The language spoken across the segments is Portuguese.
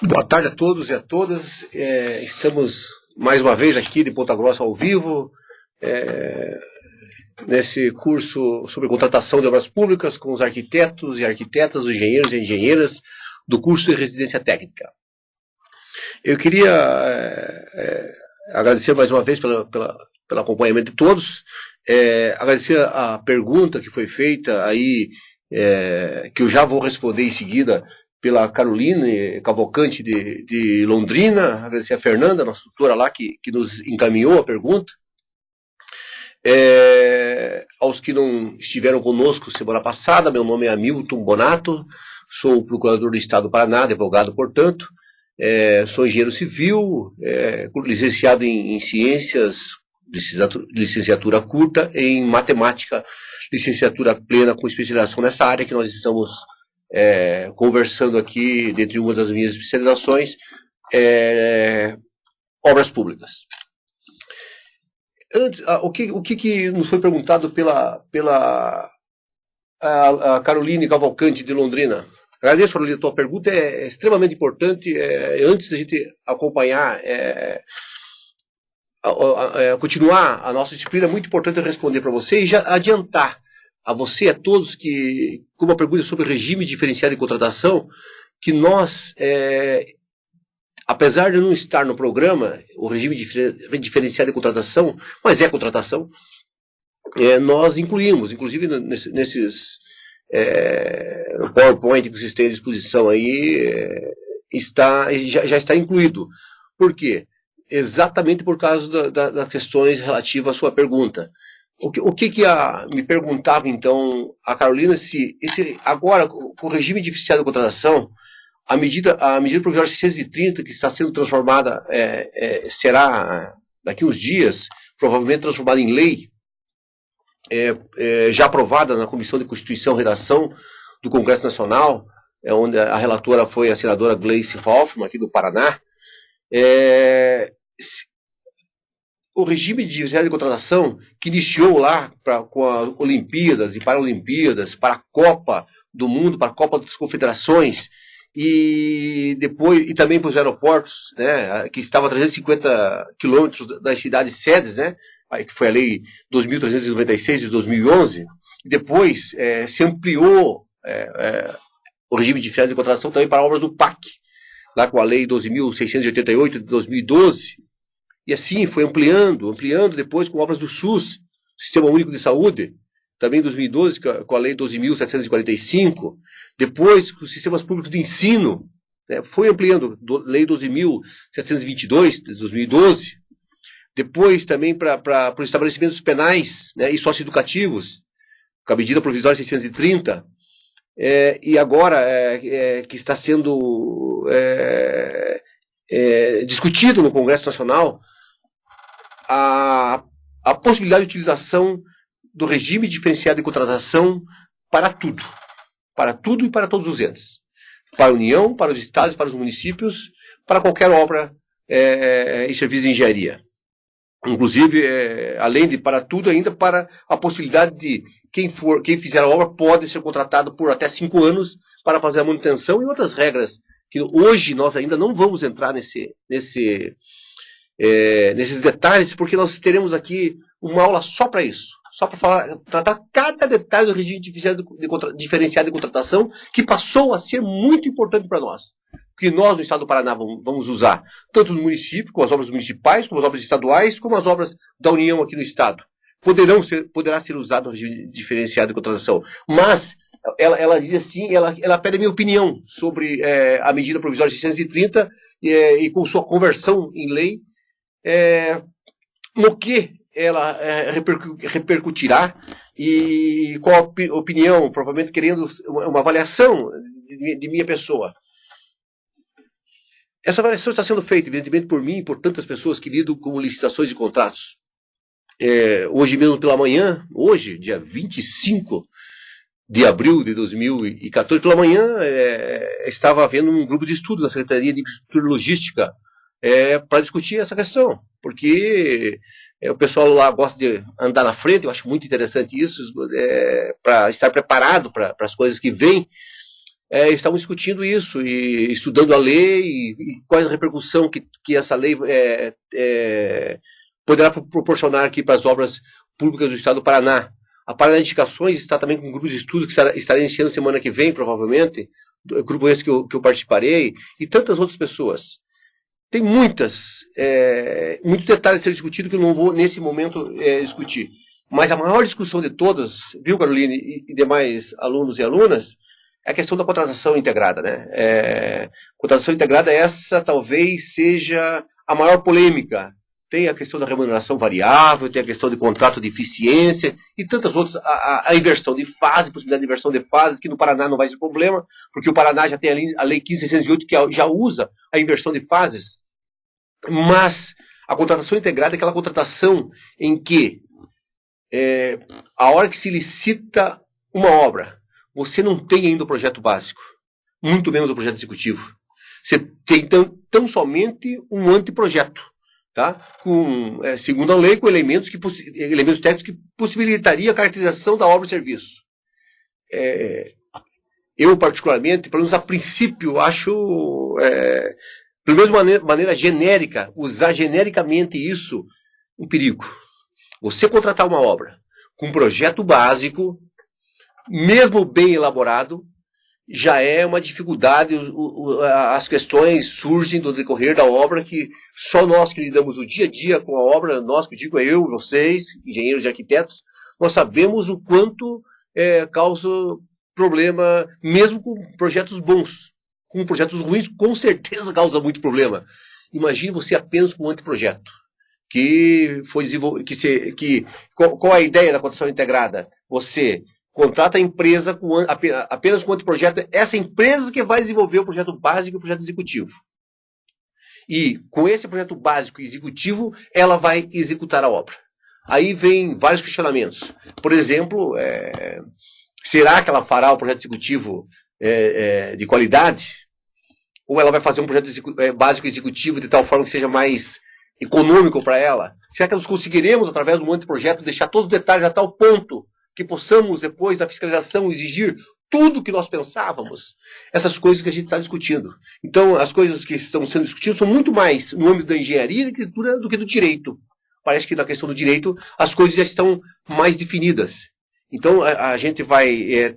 Boa tarde a todos e a todas. Estamos mais uma vez aqui de Ponta Grossa ao vivo, nesse curso sobre contratação de obras públicas com os arquitetos e arquitetas, os engenheiros e engenheiras do curso de residência técnica. Eu queria agradecer mais uma vez pelo acompanhamento de todos, agradecer a pergunta que foi feita aí, que eu já vou responder em seguida, pela Caroline Cavalcante de Londrina. Agradecer a Fernanda, nossa tutora lá, que nos encaminhou a pergunta. Aos que não estiveram conosco semana passada, meu nome é Hamilton Bonato, sou procurador do Estado do Paraná, advogado, portanto, sou engenheiro civil, licenciado em ciências, licenciatura curta, em matemática, licenciatura plena com especialização nessa área que nós estamos conversando aqui, dentre uma das minhas especializações, obras públicas. Antes, o que nos foi perguntado pela a Caroline Cavalcante de Londrina? Agradeço, Caroline, a tua pergunta é extremamente importante. Antes da gente acompanhar, continuar a nossa disciplina, é muito importante eu responder para você e já adiantar a você e a todos que, como a pergunta sobre regime diferenciado de contratação, que nós, apesar de não estar no programa, o regime diferenciado de contratação, mas é contratação, nós incluímos, inclusive nesses PowerPoint que vocês têm à disposição aí, já está incluído. Por quê? Exatamente por causa das questões relativas à sua pergunta. O que me perguntava, então, a Carolina, se agora, com o regime diferenciado de contratação, a medida provisória 630, que está sendo transformada, será, daqui uns dias, provavelmente transformada em lei, já aprovada na Comissão de Constituição e Redação do Congresso Nacional, onde a relatora foi a senadora Gleice Hoffmann, aqui do Paraná. O regime de diferenciado de contratação, que iniciou lá com as Olimpíadas e Paralimpíadas, para a Copa do Mundo, para a Copa das Confederações, e depois, e também para os aeroportos, né, que estava a 350 quilômetros das cidades sedes, né, que foi a Lei 2.396 de 2011, e depois se ampliou o regime de diferenciado de contratação também para obras do PAC, lá com a Lei 12.688 de 2012, e assim foi ampliando depois com obras do SUS, Sistema Único de Saúde, também em 2012 com a Lei 12.745, depois com os sistemas públicos de ensino, foi ampliando, Lei 12.722 de 2012, depois também para os estabelecimentos penais, e socioeducativos, com a medida provisória 630, e agora que está sendo discutido no Congresso Nacional a possibilidade de utilização do regime diferenciado de contratação para tudo e para todos os entes, para a União, para os estados, para os municípios, para qualquer obra e serviço de engenharia. Inclusive, além de para tudo, ainda para a possibilidade de quem fizer a obra pode ser contratado por até 5 anos para fazer a manutenção e outras regras que hoje nós ainda não vamos entrar nesses detalhes, porque nós teremos aqui uma aula só para isso, só para tratar cada detalhe do regime diferenciado de contratação, que passou a ser muito importante para nós, que nós no Estado do Paraná vamos usar, tanto no município, com as obras municipais, como as obras estaduais, como as obras da União aqui no Estado. Poderá ser usado o regime diferenciado de contratação, mas ela diz assim, ela pede a minha opinião sobre a medida provisória 630 e com sua conversão em lei, no que ela repercutirá e qual a opinião, provavelmente querendo uma avaliação de minha pessoa. Essa avaliação está sendo feita, evidentemente, por mim e por tantas pessoas que lidam com licitações de contratos. Hoje mesmo pela manhã, hoje, dia 25 de abril de 2014, pela manhã, estava havendo um grupo de estudo na Secretaria de Infraestrutura e Logística para discutir essa questão, porque o pessoal lá gosta de andar na frente, eu acho muito interessante isso, para estar preparado para as coisas que vêm. estavam discutindo isso, e estudando a lei, e qual a repercussão que essa lei poderá proporcionar aqui para as obras públicas do Estado do Paraná. A Paraná Indicações está também com um grupo de estudos que estará iniciando semana que vem, provavelmente, grupo esse que eu participarei, e tantas outras pessoas. Tem muitos detalhes a ser discutidos que eu não vou, nesse momento, discutir. Mas a maior discussão de todas, viu, Caroline, e demais alunos e alunas, é a questão da contratação integrada, né? Contratação integrada, essa talvez seja a maior polêmica. Tem a questão da remuneração variável, tem a questão de contrato de eficiência e tantas outras. A inversão de fase, possibilidade de inversão de fases, que no Paraná não vai ser problema, porque o Paraná já tem a Lei 15.608, que já usa a inversão de fases. Mas a contratação integrada é aquela contratação em que, a hora que se licita uma obra, você não tem ainda o projeto básico, muito menos o projeto executivo. Você tem tão somente um anteprojeto. Tá? Segundo a lei, com elementos técnicos que possibilitaria a caracterização da obra e serviço. Eu, particularmente, pelo menos a princípio, acho, pelo menos de maneira genérica, usar genericamente isso, um perigo. Você contratar uma obra com um projeto básico, mesmo bem elaborado, já é uma dificuldade. As questões surgem do decorrer da obra que só nós que lidamos o dia a dia com a obra, nós que digo eu, vocês, engenheiros e arquitetos, nós sabemos o quanto causa problema, mesmo com projetos bons. Com projetos ruins, com certeza causa muito problema. Imagine você apenas com um anteprojeto. Que foi desenvolvido. Qual a ideia da contratação integrada? Você contrata a empresa apenas com anteprojeto, essa empresa que vai desenvolver o projeto básico e o projeto executivo. E com esse projeto básico e executivo, ela vai executar a obra. Aí vem vários questionamentos. Por exemplo, será que ela fará o projeto executivo de qualidade? Ou ela vai fazer um projeto básico e executivo de tal forma que seja mais econômico para ela? Será que nós conseguiremos, através do anteprojeto, deixar todos os detalhes a tal ponto que possamos, depois da fiscalização, exigir tudo que nós pensávamos? Essas coisas que a gente está discutindo. Então, as coisas que estão sendo discutidas são muito mais no âmbito da engenharia e da arquitetura do que do direito. Parece que na questão do direito as coisas já estão mais definidas. Então, a gente vai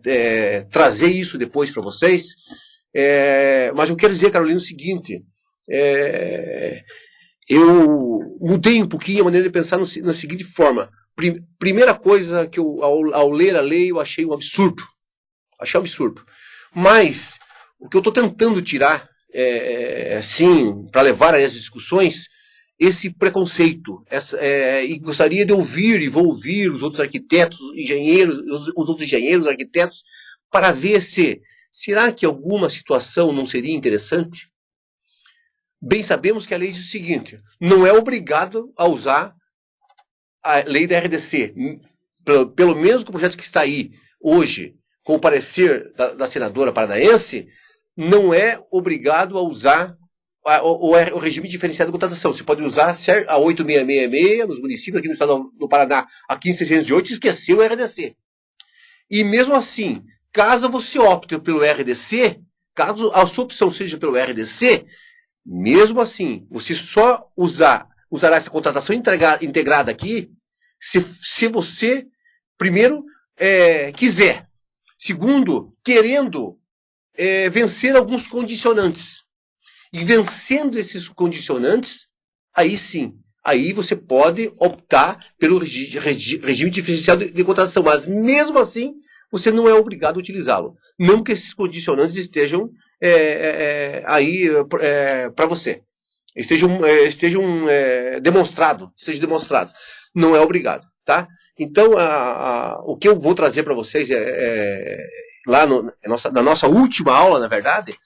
trazer isso depois para vocês. Mas eu quero dizer, Carolina, o seguinte. Eu mudei um pouquinho a maneira de pensar na seguinte forma. Primeira coisa que eu, ao ler a lei, eu achei um absurdo. Achei um absurdo. Mas o que eu estou tentando tirar, assim, para levar a essas discussões, esse preconceito. E gostaria de ouvir, e vou ouvir os outros arquitetos, engenheiros, os outros engenheiros, arquitetos, para ver será que alguma situação não seria interessante? Bem sabemos que a lei diz o seguinte: não é obrigado a usar a lei da RDC. Pelo menos com o projeto que está aí hoje, com o parecer da senadora paranaense, não é obrigado a usar o regime diferenciado de contratação. Você pode usar a 8666 nos municípios, aqui no estado do Paraná, a 15.608, esqueceu o RDC. E mesmo assim, caso você opte pelo RDC, caso a sua opção seja pelo RDC, mesmo assim, você só usará essa contratação integrada aqui se você, primeiro, quiser. Segundo, querendo vencer alguns condicionantes. E vencendo esses condicionantes, aí sim, aí você pode optar pelo regime diferenciado de contratação. Mas mesmo assim, você não é obrigado a utilizá-lo. Não que esses condicionantes estejam aí para você. Estejam demonstrado. Não é obrigado. Tá? Então, o que eu vou trazer para vocês lá na nossa última aula, na verdade,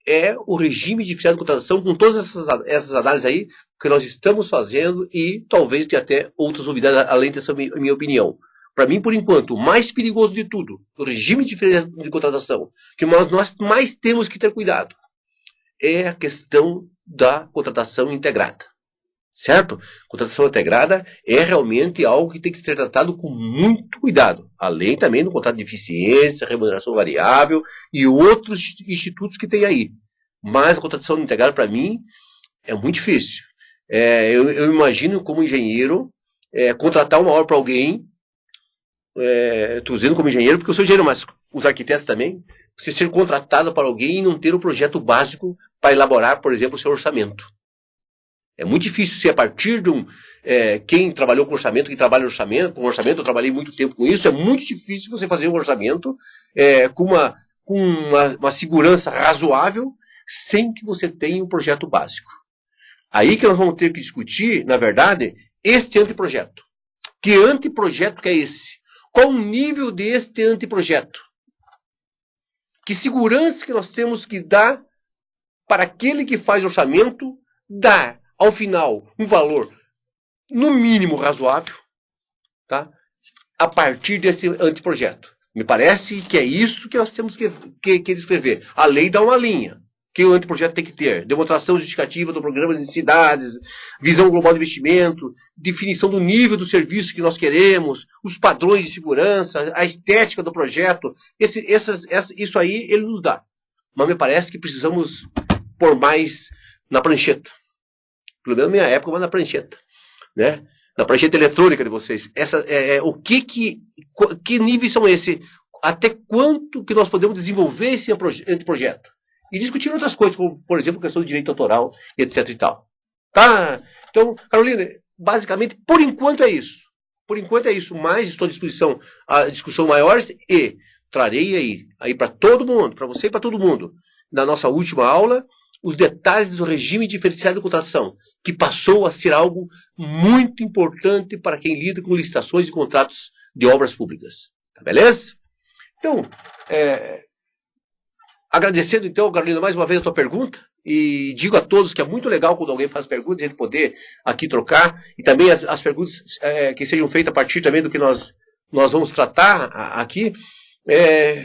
é o regime diferenciado de contratação com todas essas análises aí que nós estamos fazendo e talvez tenha até outras novidades além dessa minha opinião. Para mim, por enquanto, o mais perigoso de tudo, o regime diferenciado de contratação, que nós mais temos que ter cuidado, é a questão da contratação integrada. Certo? Contratação integrada é realmente algo que tem que ser tratado com muito cuidado. Além também do contrato de eficiência, remuneração variável e outros institutos que tem aí. Mas a contratação integrada, para mim, é muito difícil. Eu imagino como engenheiro contratar uma obra para alguém. Estou dizendo como engenheiro porque eu sou engenheiro, mas os arquitetos também. Você ser contratado para alguém e não ter o projeto básico para elaborar, por exemplo, o seu orçamento. É muito difícil se a partir de quem trabalhou com orçamento, quem trabalha com orçamento, eu trabalhei muito tempo com isso, é muito difícil você fazer um orçamento com uma segurança razoável sem que você tenha um projeto básico. Aí que nós vamos ter que discutir, na verdade, este anteprojeto. Que anteprojeto que é esse? Qual o nível deste anteprojeto? Que segurança que nós temos que dar para aquele que faz orçamento dar, ao final, um valor no mínimo razoável, tá? A partir desse anteprojeto. Me parece que é isso que nós temos que descrever. A lei dá uma linha que o anteprojeto tem que ter. Demonstração justificativa do programa de necessidades, visão global de investimento, definição do nível do serviço que nós queremos, os padrões de segurança, a estética do projeto. Isso aí ele nos dá. Mas me parece que precisamos pôr mais na prancheta. Pelo menos na minha época, mas na prancheta. Né? Na prancheta eletrônica de vocês. Que níveis são esses? Até quanto que nós podemos desenvolver esse anteprojeto? E discutir outras coisas, como, por exemplo, a questão do direito autoral, etc. e tal. Tá? Então, Carolina, basicamente, por enquanto é isso. Por enquanto é isso. Mas estou à disposição a discussão maiores e trarei aí para todo mundo, para você e para todo mundo, na nossa última aula, os detalhes do regime diferenciado de contratação, que passou a ser algo muito importante para quem lida com licitações e contratos de obras públicas. Tá beleza? Então, agradecendo então, Carolina, mais uma vez a tua pergunta, e digo a todos que é muito legal quando alguém faz perguntas, a gente poder aqui trocar, e também as perguntas que sejam feitas a partir também do que nós vamos tratar aqui,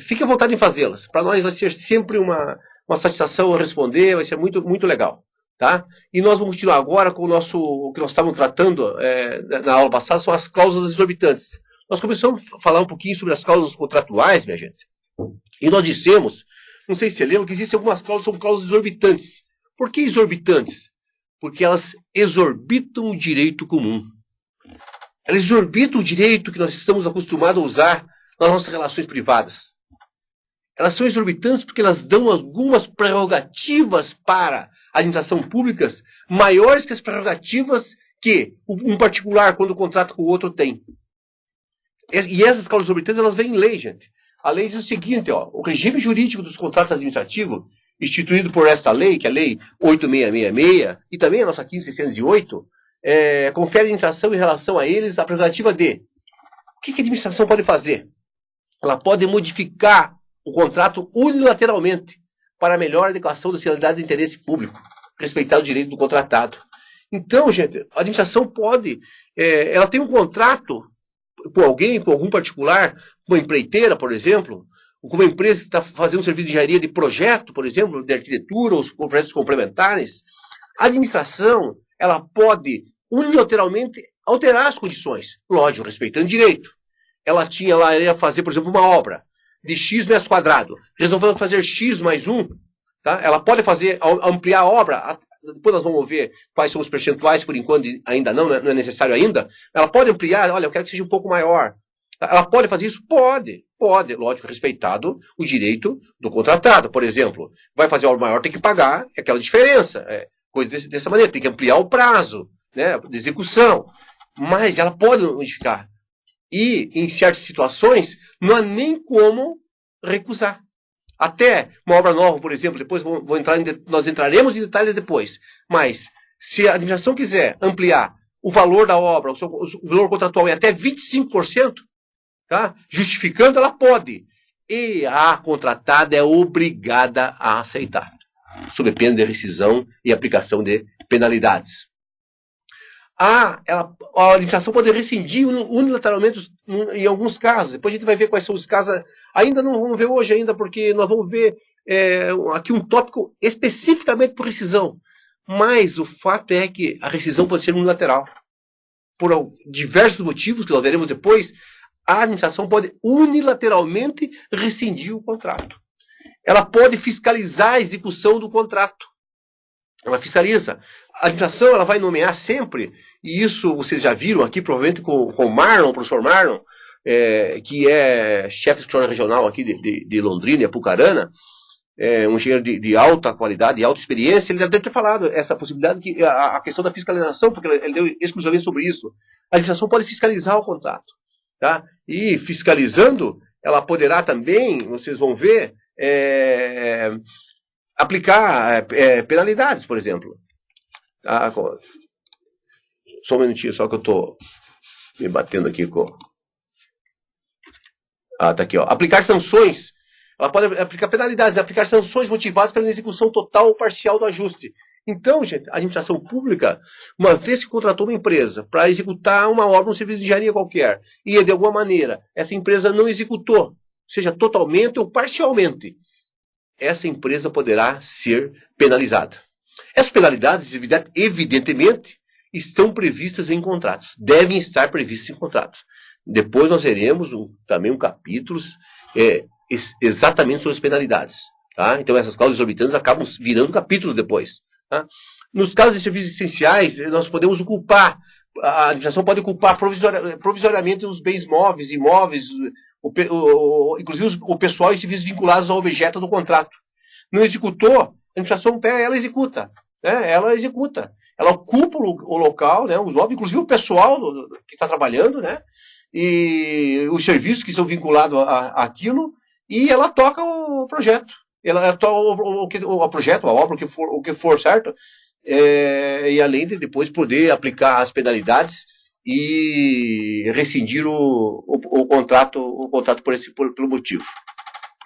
fique à vontade em fazê-las. Para nós vai ser sempre uma satisfação responder, vai ser muito, muito legal. Tá? E nós vamos continuar agora com o que nós estávamos tratando na aula passada, são as cláusulas exorbitantes. Nós começamos a falar um pouquinho sobre as cláusulas contratuais, minha gente, e nós dissemos, não sei se você lembra, que existem algumas cláusulas que são cláusulas exorbitantes. Por que exorbitantes? Porque elas exorbitam o direito comum. Elas exorbitam o direito que nós estamos acostumados a usar nas nossas relações privadas. Elas são exorbitantes porque elas dão algumas prerrogativas para a administração pública maiores que as prerrogativas que um particular, quando contrata com o outro, tem. E essas cláusulas exorbitantes, elas vêm em lei, gente. A lei diz o seguinte, o regime jurídico dos contratos administrativos, instituído por esta lei, que é a Lei 8666, e também a nossa 15608, confere à administração em relação a eles a prerrogativa de... O que a administração pode fazer? Ela pode modificar o contrato unilateralmente para melhor adequação da finalidade do interesse público, respeitar o direito do contratado. Então, gente, a administração pode... ela tem um contrato com alguém, com algum particular, com uma empreiteira, por exemplo, ou com uma empresa que está fazendo um serviço de engenharia de projeto, por exemplo, de arquitetura, ou projetos complementares, a administração, ela pode unilateralmente alterar as condições, lógico, respeitando direito. Ela ia fazer, por exemplo, uma obra de X metros quadrados, resolveu fazer X mais 1, tá? Ela pode ampliar a obra, depois nós vamos ver quais são os percentuais, por enquanto ainda não é necessário ainda. Ela pode ampliar, olha, eu quero que seja um pouco maior. Ela pode fazer isso? Pode, lógico, respeitado o direito do contratado. Por exemplo, vai fazer obra maior, tem que pagar aquela diferença, coisa dessa maneira, tem que ampliar o prazo, né, de execução. Mas ela pode modificar. E, em certas situações, não há nem como recusar. Até uma obra nova, por exemplo, depois nós entraremos em detalhes depois. Mas, se a administração quiser ampliar o valor da obra, o valor contratual em até 25%, tá? Justificando, ela pode. E a contratada é obrigada a aceitar, sob pena de rescisão e aplicação de penalidades. A administração pode rescindir unilateralmente em alguns casos. Depois a gente vai ver quais são os casos. Ainda não vamos ver hoje, porque nós vamos ver aqui um tópico especificamente por rescisão. Mas o fato é que a rescisão pode ser unilateral. Por diversos motivos que nós veremos depois, a administração pode unilateralmente rescindir o contrato. Ela pode fiscalizar a execução do contrato. Ela fiscaliza. A administração ela vai nomear sempre, e isso vocês já viram aqui, provavelmente com o Marlon, o professor Marlon, que é chefe de escritório regional aqui de Londrina e Apucarana, um engenheiro de alta qualidade, de alta experiência. Ele já deve ter falado essa possibilidade, que a questão da fiscalização, porque ele deu exclusivamente sobre isso. A administração pode fiscalizar o contrato. Tá? E fiscalizando, ela poderá também, vocês vão ver, aplicar penalidades, por exemplo. Tá? Só um minutinho, só que eu estou me batendo aqui com... tá aqui, ó. Aplicar sanções. Ela pode aplicar penalidades, aplicar sanções motivadas pela execução total ou parcial do ajuste. Então, gente, a administração pública, uma vez que contratou uma empresa para executar uma obra, um serviço de engenharia qualquer, e de alguma maneira essa empresa não executou, seja totalmente ou parcialmente, essa empresa poderá ser penalizada. Essas penalidades, evidentemente, estão previstas em contratos, devem estar previstas em contratos. Depois nós veremos também um capítulo exatamente sobre as penalidades. Tá? Então essas cláusulas exorbitantes acabam virando capítulo depois. Tá? Nos casos de serviços essenciais, nós podemos ocupar, a administração pode ocupar provisoriamente os bens móveis, imóveis, inclusive o pessoal e serviços vinculados ao objeto do contrato. Não executou, a administração ela executa. Né? Ela executa. Ela ocupa o local, né? Os móveis, inclusive o pessoal que está trabalhando, né? E os serviços que são vinculados àquilo, e ela toca o projeto. Ela toca o projeto, a obra, o que for, certo? E além de depois poder aplicar as penalidades e rescindir o contrato pelo motivo.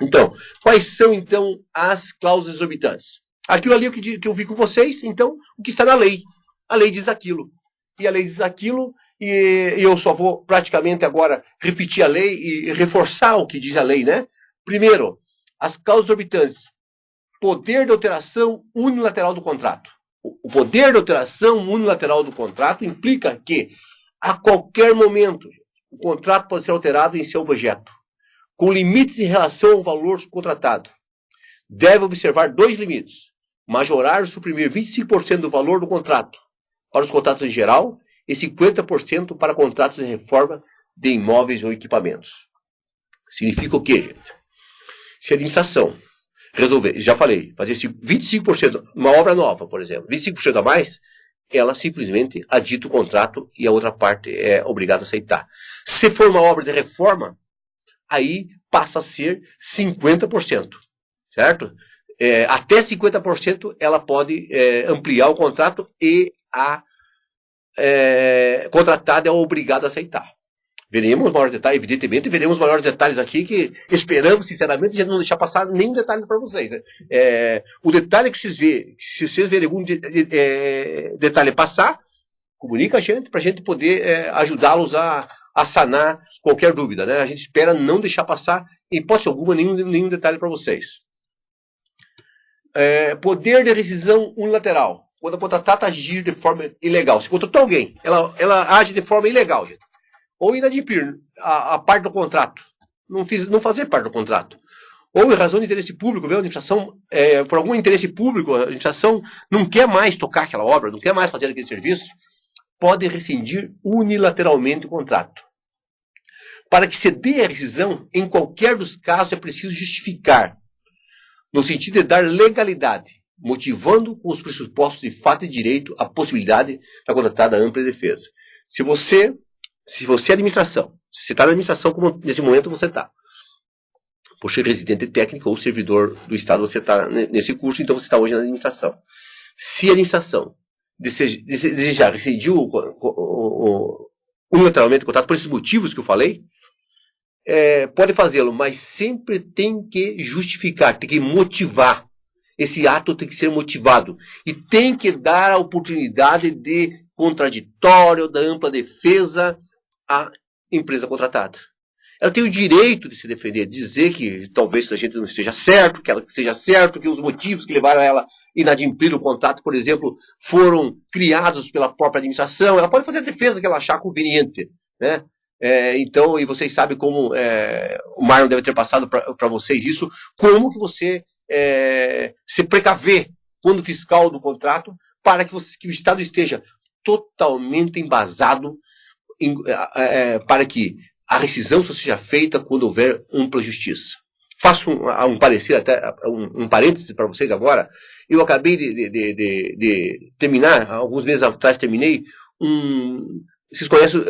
Então, quais são então as cláusulas exorbitantes? Aquilo ali que eu vi com vocês, então, o que está na lei. A lei diz aquilo. E a lei diz aquilo, e eu só vou praticamente agora repetir a lei e reforçar o que diz a lei, né? Primeiro, as cláusulas exorbitantes. Poder de alteração unilateral do contrato. O poder de alteração unilateral do contrato implica que, a qualquer momento, o contrato pode ser alterado em seu objeto, com limites em relação ao valor contratado. Deve observar dois limites: majorar ou suprimir 25% do valor do contrato para os contratos em geral e 50% para contratos de reforma de imóveis ou equipamentos. Significa o quê, gente? Se a administração resolver, já falei, fazer 25%, uma obra nova, por exemplo, 25% a mais, ela simplesmente adita o contrato e a outra parte é obrigada a aceitar. Se for uma obra de reforma, aí passa a ser 50%, certo? Até 50% ela pode ampliar o contrato e a contratada é obrigada a aceitar. Veremos maiores detalhes, evidentemente, veremos maiores detalhes aqui que esperamos, sinceramente, já não deixar passar nenhum detalhe para vocês. O detalhe que vocês verem, se vocês verem algum detalhe passar, comunica a gente para a gente poder ajudá-los a sanar qualquer dúvida. Né? A gente espera não deixar passar, em hipótese alguma, nenhum detalhe para vocês. Poder de rescisão unilateral. Quando a contratada agir de forma ilegal. Se contratou alguém, ela age de forma ilegal, gente. Ou inadimplir a parte do contrato. Não fazer parte do contrato. Ou em razão de interesse público, a administração, por algum interesse público, a administração não quer mais tocar aquela obra, não quer mais fazer aquele serviço, pode rescindir unilateralmente o contrato. Para que se dê a rescisão, em qualquer dos casos é preciso justificar, no sentido de dar legalidade, motivando com os pressupostos de fato e direito a possibilidade da contratada ampla defesa. Se você é administração, se você está na administração, como nesse momento você está, por ser residente técnico ou servidor do Estado, você está nesse curso, então você está hoje na administração. Se a administração desejar rescindir unilateralmente o contrato, por esses motivos que eu falei, pode fazê-lo, mas sempre tem que justificar, tem que motivar. Esse ato tem que ser motivado. E tem que dar a oportunidade de contraditório, da ampla defesa à empresa contratada. ela tem o direito de se defender, dizer que talvez a gente não esteja certo, que ela esteja certo, que os motivos que levaram ela a inadimplir o contrato, por exemplo, foram criados pela própria administração. Ela pode fazer a defesa que ela achar conveniente, né? Então, e vocês sabem como o Marlon deve ter passado para vocês isso, como que você se precaver quando fiscal do contrato para que o Estado esteja totalmente embasado para que a rescisão só seja feita quando houver ampla justiça. Faço um parecer, até um parêntese para vocês agora. Eu acabei de terminar, alguns meses atrás terminei, vocês conhecem,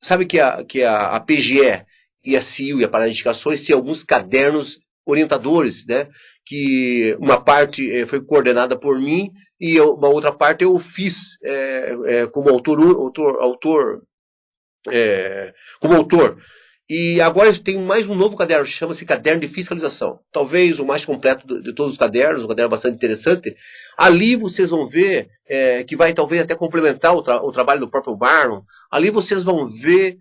sabe que a PGE e a CIO e a Parada de Indicações têm alguns cadernos orientadores, né? Que uma parte foi coordenada por mim e uma outra parte eu fiz como autor. E agora tem mais um novo caderno, chama-se Caderno de Fiscalização. Talvez o mais completo de todos os cadernos, um caderno bastante interessante. Ali vocês vão ver, que vai talvez até complementar o trabalho do próprio Marlon, ali vocês vão ver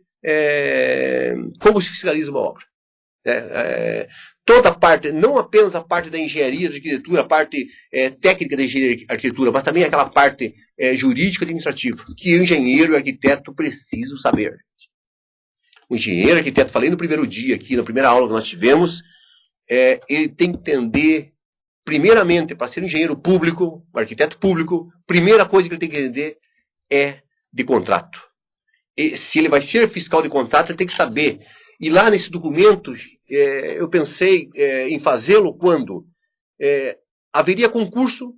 como se fiscaliza uma obra. Toda a parte, não apenas a parte da engenharia, da arquitetura, a parte técnica da engenharia e arquitetura, mas também aquela parte jurídica e administrativa, que o engenheiro e o arquiteto precisam saber. O engenheiro e arquiteto, falei no primeiro dia aqui, na primeira aula que nós tivemos, ele tem que entender, primeiramente, para ser um engenheiro público, um arquiteto público, primeira coisa que ele tem que entender é de contrato. E se ele vai ser fiscal de contrato, ele tem que saber. E lá nesses documentos, eu pensei em fazê-lo quando haveria concurso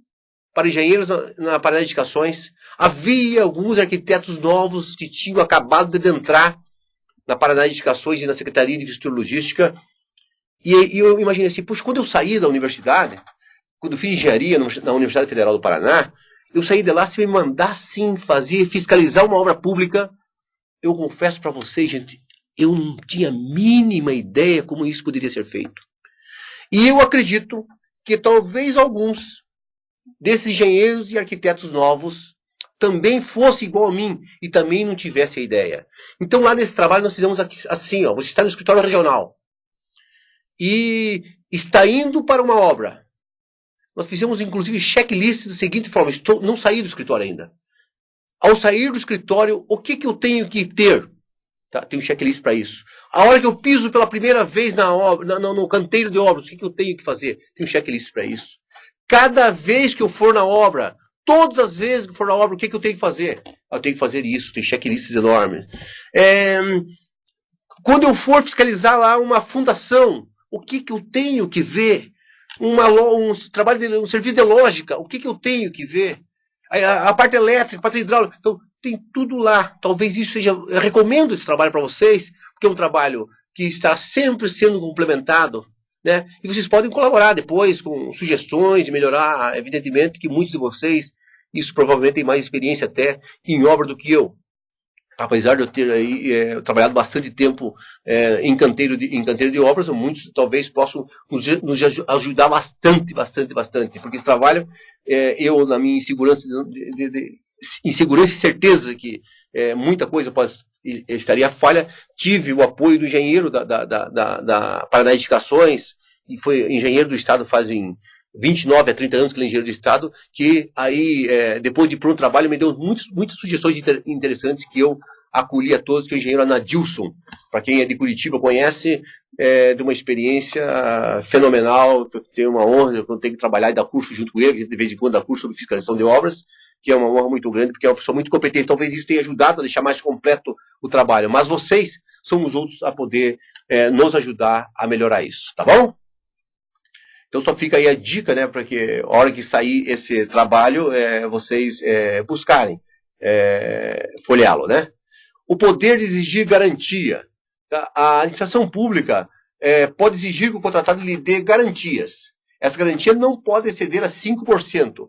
para engenheiros na Parada de Indicações, havia alguns arquitetos novos que tinham acabado de entrar na Parada de Indicações e na Secretaria de Infraestrutura e Logística, e eu imaginei assim, puxa, quando eu saí da universidade, quando eu fiz engenharia na Universidade Federal do Paraná, eu saí de lá, se me mandassem fiscalizar uma obra pública, eu confesso para vocês, gente, eu não tinha a mínima ideia como isso poderia ser feito. E eu acredito que talvez alguns desses engenheiros e arquitetos novos também fossem igual a mim e também não tivessem a ideia. Então lá nesse trabalho nós fizemos assim, você está no escritório regional e está indo para uma obra. Nós fizemos inclusive checklist da seguinte forma, não saí do escritório ainda. Ao sair do escritório, o que eu tenho que ter? Tá, tem um checklist para isso. A hora que eu piso pela primeira vez na obra, no canteiro de obras, o que eu tenho que fazer? Tem um checklist para isso. Cada vez que eu for na obra, todas as vezes que for na obra, o que eu tenho que fazer? Eu tenho que fazer isso, tem checklists enormes. Quando eu for fiscalizar lá uma fundação, o que eu tenho que ver? Um serviço de lógica, o que eu tenho que ver? A parte elétrica, a parte hidráulica, então tem tudo lá. Talvez isso seja, eu recomendo esse trabalho para vocês, porque é um trabalho que está sempre sendo complementado, né? E vocês podem colaborar depois com sugestões de melhorar, evidentemente que muitos de vocês, isso provavelmente tem mais experiência até em obra do que eu. Apesar de eu ter aí trabalhado bastante tempo em canteiro de obras, muitos talvez possam nos ajudar bastante, porque esse trabalho, eu na minha insegurança, insegurança e certeza que muita coisa estaria falha, tive o apoio do engenheiro da Paraná Edificações, e foi engenheiro do Estado fazem 29 a 30 anos que ele é engenheiro do Estado, que aí, depois de pronto trabalho, me deu muitas sugestões interessantes que eu acolhi a todos, que é o engenheiro Anadilson, para quem é de Curitiba conhece, de uma experiência fenomenal, tenho uma honra, eu tenho que trabalhar e dar curso junto com ele, de vez em quando dá curso sobre fiscalização de obras, que é uma honra muito grande, porque é uma pessoa muito competente, talvez isso tenha ajudado a deixar mais completo o trabalho, mas vocês são os outros a poder nos ajudar a melhorar isso, tá bom? Então só fica aí a dica, né, para que a hora que sair esse trabalho, vocês buscarem folheá-lo, né? O poder de exigir garantia. Tá? A administração pública pode exigir que o contratado lhe dê garantias. Essa garantia não pode exceder a 5%.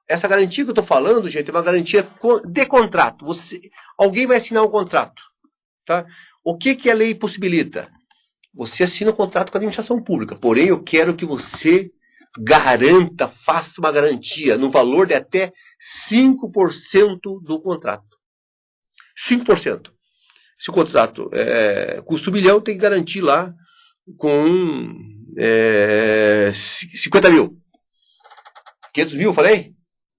Essa garantia que eu estou falando, gente, é uma garantia de contrato. Alguém vai assinar um contrato. Tá? O que a lei possibilita? Você assina um contrato com a administração pública, porém eu quero que você garanta, faça uma garantia no valor de até 5% do contrato. 5%. Se o contrato custa 1 milhão, tem que garantir lá com 50 mil. 500 mil, falei?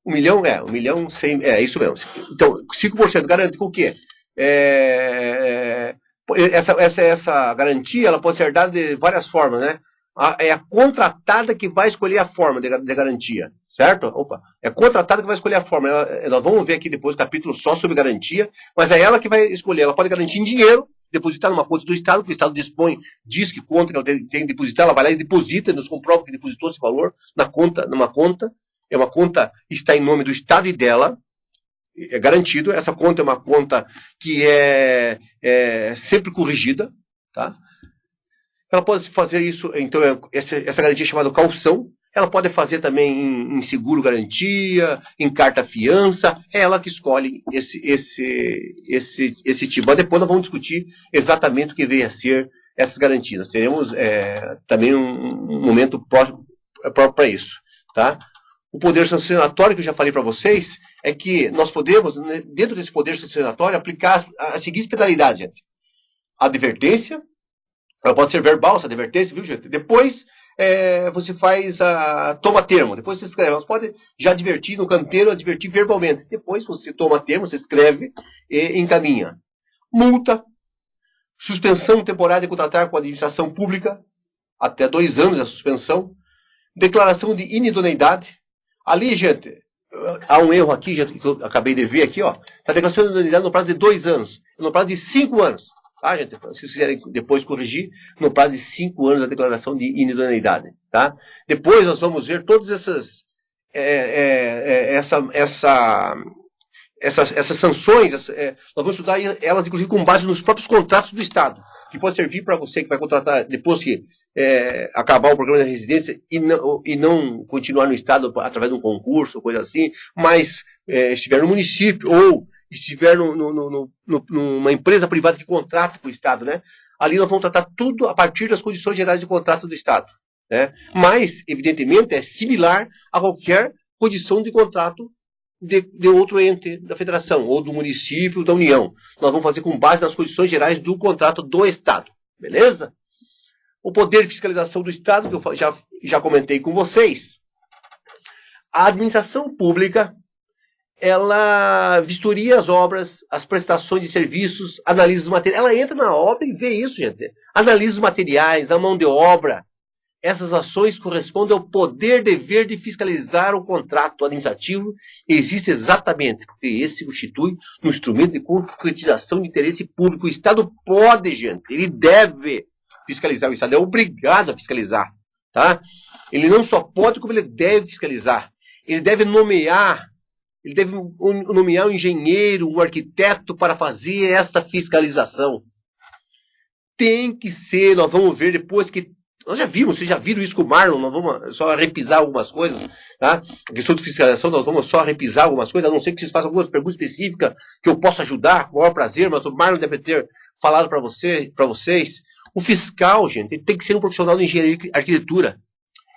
1 milhão? 1 milhão, 100, isso mesmo. Então, 5% garante com o quê? Essa garantia, ela pode ser dada de várias formas, né? É a contratada que vai escolher a forma de garantia, certo? É a contratada que vai escolher a forma. Nós vamos ver aqui depois o capítulo só sobre garantia, mas é ela que vai escolher. Ela pode garantir em dinheiro, depositar numa conta do Estado, que o Estado diz que conta que ela tem que depositar, ela vai lá e deposita, nos comprova que depositou esse valor numa conta. É uma conta que está em nome do Estado e dela, é garantido. Essa conta é uma conta que é sempre corrigida, tá? Ela pode fazer isso, então, essa garantia é chamada caução. Ela pode fazer também em seguro garantia, em carta fiança. É ela que escolhe esse tipo. Mas depois nós vamos discutir exatamente o que veio a ser essas garantias. Nós teremos também um momento próprio para isso, tá? O poder sancionatório, que eu já falei para vocês, é que nós podemos, dentro desse poder sancionatório, aplicar as seguintes penalidades, gente. Advertência. Ela pode ser verbal, essa advertência, viu, gente? Depois você faz toma termo. Depois você escreve. Você pode já advertir no canteiro, advertir verbalmente. Depois você toma termo, você escreve e encaminha. Multa. Suspensão temporária de contratar com a administração pública. Até 2 anos a suspensão. Declaração de inidoneidade. Ali, gente, há um erro aqui, gente, que eu acabei de ver aqui, ó. A declaração de inidoneidade no prazo de 2 anos. No prazo de 5 anos. Tá, gente? Se vocês quiserem depois corrigir, no prazo de 5 anos a declaração de inidoneidade. Tá? Depois nós vamos ver todas essas sanções, nós vamos estudar elas, inclusive, com base nos próprios contratos do Estado, que pode servir para você que vai contratar, depois que acabar o programa de residência e não continuar no Estado através de um concurso, ou coisa assim, mas estiver no município ou estiver numa empresa privada que contrata com o Estado, né? Ali nós vamos tratar tudo a partir das condições gerais de contrato do Estado, né? Mas, evidentemente, é similar a qualquer condição de contrato de outro ente da federação, ou do município, da União. Nós vamos fazer com base nas condições gerais do contrato do Estado, beleza? O poder de fiscalização do Estado, que eu já comentei com vocês. A administração pública, ela vistoria as obras, as prestações de serviços, analisa os materiais. Ela entra na obra e vê isso, gente. Analisa os materiais, a mão de obra. Essas ações correspondem ao poder dever de fiscalizar o contrato administrativo. Existe exatamente, porque esse constitui um instrumento de concretização de interesse público. O Estado pode, gente, ele deve fiscalizar. O Estado é obrigado a fiscalizar, tá? Ele não só pode, como ele deve fiscalizar. Ele deve nomear um engenheiro, um arquiteto para fazer essa fiscalização. Tem que ser, nós vamos ver depois que... Nós já vimos, vocês já viram isso com o Marlon, nós vamos só repisar algumas coisas, tá? A questão de fiscalização, nós vamos só repisar algumas coisas, a não ser que vocês façam algumas perguntas específicas que eu possa ajudar, com o maior prazer, mas o Marlon deve ter falado para vocês. O fiscal, gente, ele tem que ser um profissional de engenharia e arquitetura.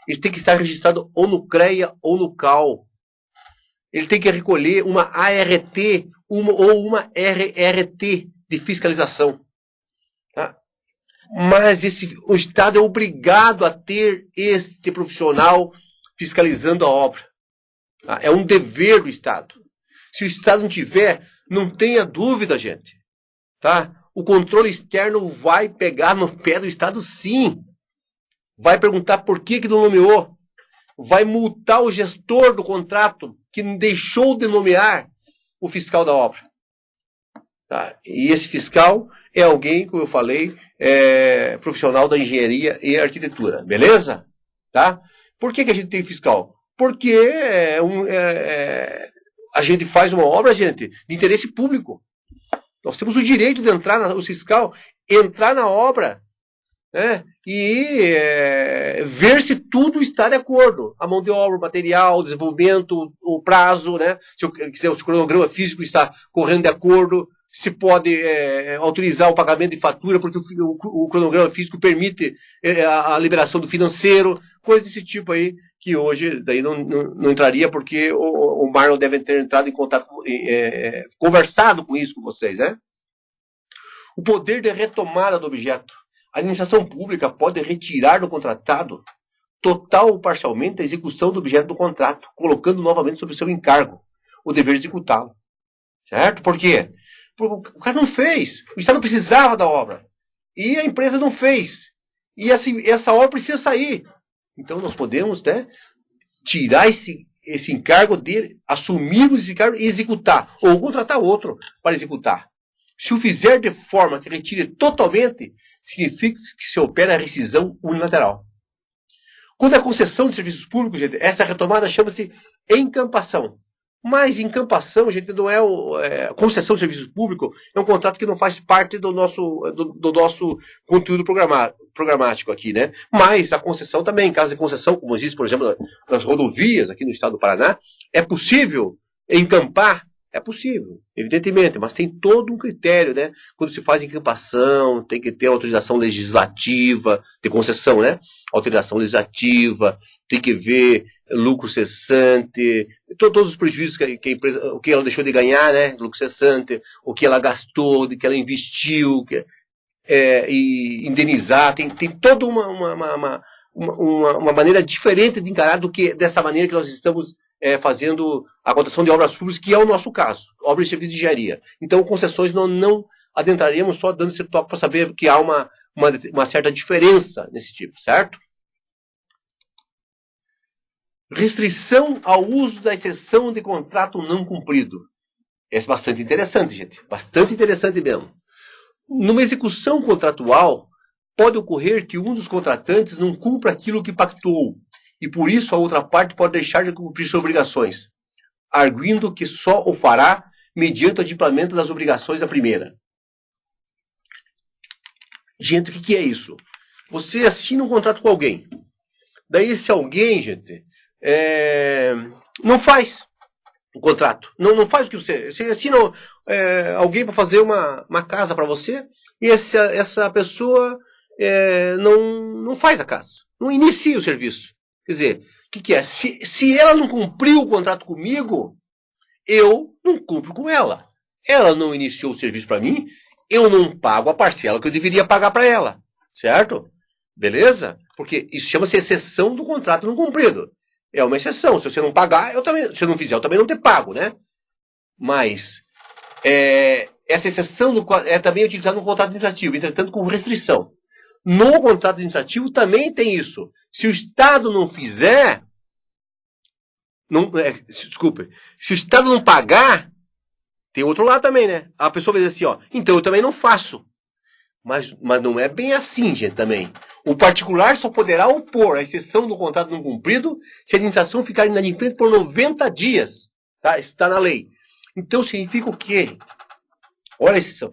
Ele tem que estar registrado ou no CREA ou no CAL. Ele tem que recolher uma ART ou uma RRT de fiscalização. Tá? Mas o Estado é obrigado a ter este profissional fiscalizando a obra. Tá? É um dever do Estado. Se o Estado não tiver, não tenha dúvida, gente. Tá? O controle externo vai pegar no pé do Estado, sim. Vai perguntar por que não nomeou. Vai multar o gestor do contrato que deixou de nomear o fiscal da obra. Tá? E esse fiscal é alguém, como eu falei, profissional da engenharia e arquitetura. Beleza? Tá? Por que a gente tem fiscal? Porque a gente faz uma obra, gente, de interesse público. Nós temos o direito de o fiscal entrar na obra, né, e ver se tudo está de acordo. A mão de obra, o material, o desenvolvimento, o prazo, né, se o cronograma físico está correndo de acordo, se pode autorizar o pagamento de fatura, porque o cronograma físico permite a liberação do financeiro, coisa desse tipo aí, que hoje daí não entraria, porque o Marlon deve ter entrado em contato, conversado com isso com vocês, né? O poder de retomada do objeto. A administração pública pode retirar do contratado, total ou parcialmente, a execução do objeto do contrato, colocando novamente sob seu encargo o dever de executá-lo. Certo? Por quê? Porque o cara não fez. O Estado precisava da obra. E a empresa não fez. E essa obra precisa sair. Então nós podemos, né, tirar esse encargo dele, assumirmos esse encargo e executar. Ou contratar outro para executar. Se o fizer de forma que retire totalmente, significa que se opera a rescisão unilateral. Quando a concessão de serviços públicos, gente, essa retomada chama-se encampação. Mas encampação, gente, não é concessão de serviço público, é um contrato que não faz parte do nosso conteúdo programático aqui, né? Mas a concessão também, em caso de concessão, como existe, por exemplo, nas rodovias aqui no estado do Paraná, é possível encampar? É possível, evidentemente, mas tem todo um critério, né? Quando se faz encampação, tem que ter autorização legislativa, de concessão, né? Autorização legislativa, tem que ver lucro cessante, todos os prejuízos que a empresa, o que ela deixou de ganhar, né? Lucro cessante, o que ela gastou, o que ela investiu, e indenizar, tem toda uma maneira diferente de encarar do que dessa maneira que nós estamos fazendo a cotação de obras públicas, que é o nosso caso, obras de serviço de engenharia. Então, concessões nós não adentraremos só dando esse toque para saber que há uma certa diferença nesse tipo, certo? Restrição ao uso da exceção de contrato não cumprido. Essa é bastante interessante, gente. Bastante interessante mesmo. Numa execução contratual, pode ocorrer que um dos contratantes não cumpra aquilo que pactuou, e por isso a outra parte pode deixar de cumprir suas obrigações, arguindo que só o fará mediante o adimplemento das obrigações da primeira. Gente, o que é isso? Você assina um contrato com alguém. Daí esse alguém, gente, não faz o contrato. Não faz o que você assina alguém para fazer uma casa para você, e essa pessoa não faz a casa. Não inicia o serviço. Quer dizer, o que é? Se ela não cumpriu o contrato comigo, eu não cumpro com ela. Ela não iniciou o serviço para mim, eu não pago a parcela que eu deveria pagar para ela. Certo? Beleza? Porque isso chama-se exceção do contrato não cumprido. É uma exceção. Se você não pagar, se eu não fizer, eu também não te pago, né? Mas essa exceção é também utilizada no contrato administrativo, entretanto com restrição. No contrato administrativo também tem isso. Se o Estado não fizer, desculpe, se o Estado não pagar, tem outro lado também, né? A pessoa vai dizer assim, ó, então eu também não faço. Mas não é bem assim, gente, também. O particular só poderá opor a exceção do contrato não cumprido se a administração ficar inadimplente por 90 dias. Tá? Isso está na lei. Então significa o quê? Olha a exceção.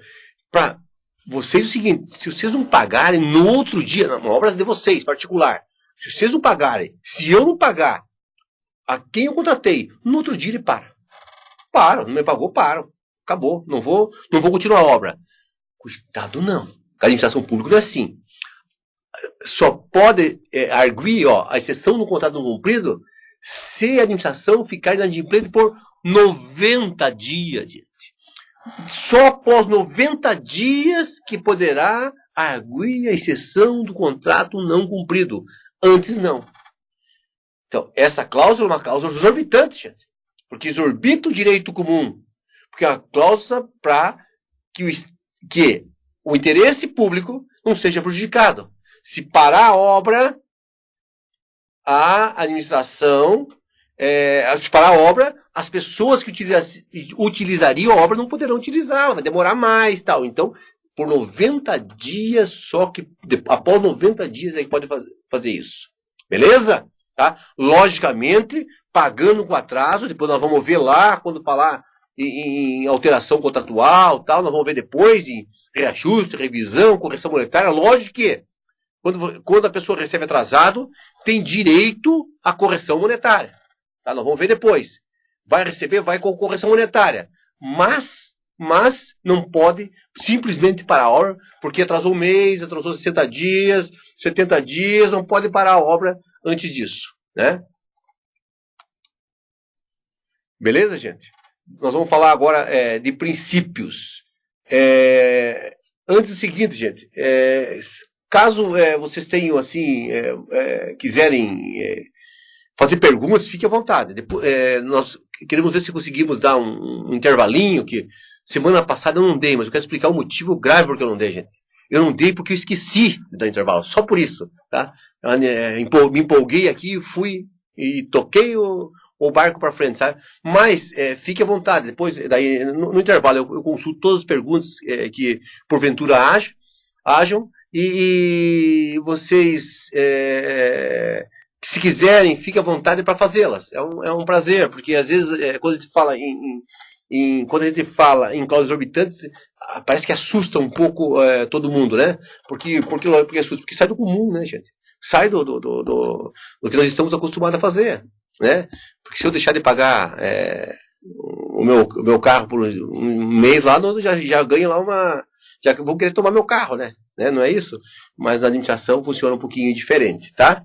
Para vocês, o seguinte, se vocês não pagarem no outro dia, uma obra de vocês, particular, se vocês não pagarem, se eu não pagar a quem eu contratei, no outro dia ele para. Para, não me pagou, paro. Acabou, não vou continuar a obra. Com o Estado não. Com a administração pública não é assim. Só pode arguir a exceção no contrato não cumprido se a administração ficar inadimplente por 90 dias, gente. Só após 90 dias que poderá arguir a exceção do contrato não cumprido. Antes, não. Então, essa cláusula é uma cláusula exorbitante, gente. Porque exorbita o direito comum. Porque é uma cláusula para que o interesse público não seja prejudicado. Se parar a obra, a administração, se parar a obra, as pessoas que utilizariam a obra não poderão utilizá-la, vai demorar mais, tal. Então, por 90 dias, só que após 90 dias aí pode fazer isso. Beleza? Tá? Logicamente, pagando com atraso, depois nós vamos ver lá, quando falar em alteração contratual, tal, nós vamos ver depois em reajuste, revisão, correção monetária. Lógico que quando a pessoa recebe atrasado, tem direito à correção monetária. Tá? Nós vamos ver depois. Vai receber, vai com correção monetária. Mas não pode simplesmente parar a obra, porque atrasou um mês, atrasou 60 dias, 70 dias, não pode parar a obra antes disso. Né? Beleza, gente? Nós vamos falar agora de princípios. antes do seguinte, gente, caso vocês tenham, assim, quiserem fazer perguntas, fique à vontade. Depois, nós queremos ver se conseguimos dar um intervalinho, que semana passada eu não dei, mas eu quero explicar o motivo grave porque eu não dei, gente. Eu não dei porque eu esqueci de dar intervalo, só por isso, tá? Me empolguei aqui, fui e toquei o barco para frente, sabe? Mas fique à vontade, depois, daí, no intervalo, eu consulto todas as perguntas que porventura hajam, e vocês, se quiserem, fiquem à vontade para fazê-las. É um prazer, porque às vezes, quando a gente fala quando a gente fala em cláusulas exorbitantes, parece que assusta um pouco todo mundo, né? Porque assusta? Porque sai do comum, né, gente? Sai do que nós estamos acostumados a fazer, né? Porque se eu deixar de pagar o meu carro por um mês lá, eu já ganho lá já vou querer tomar meu carro, né? Não é isso? Mas na administração funciona um pouquinho diferente, tá?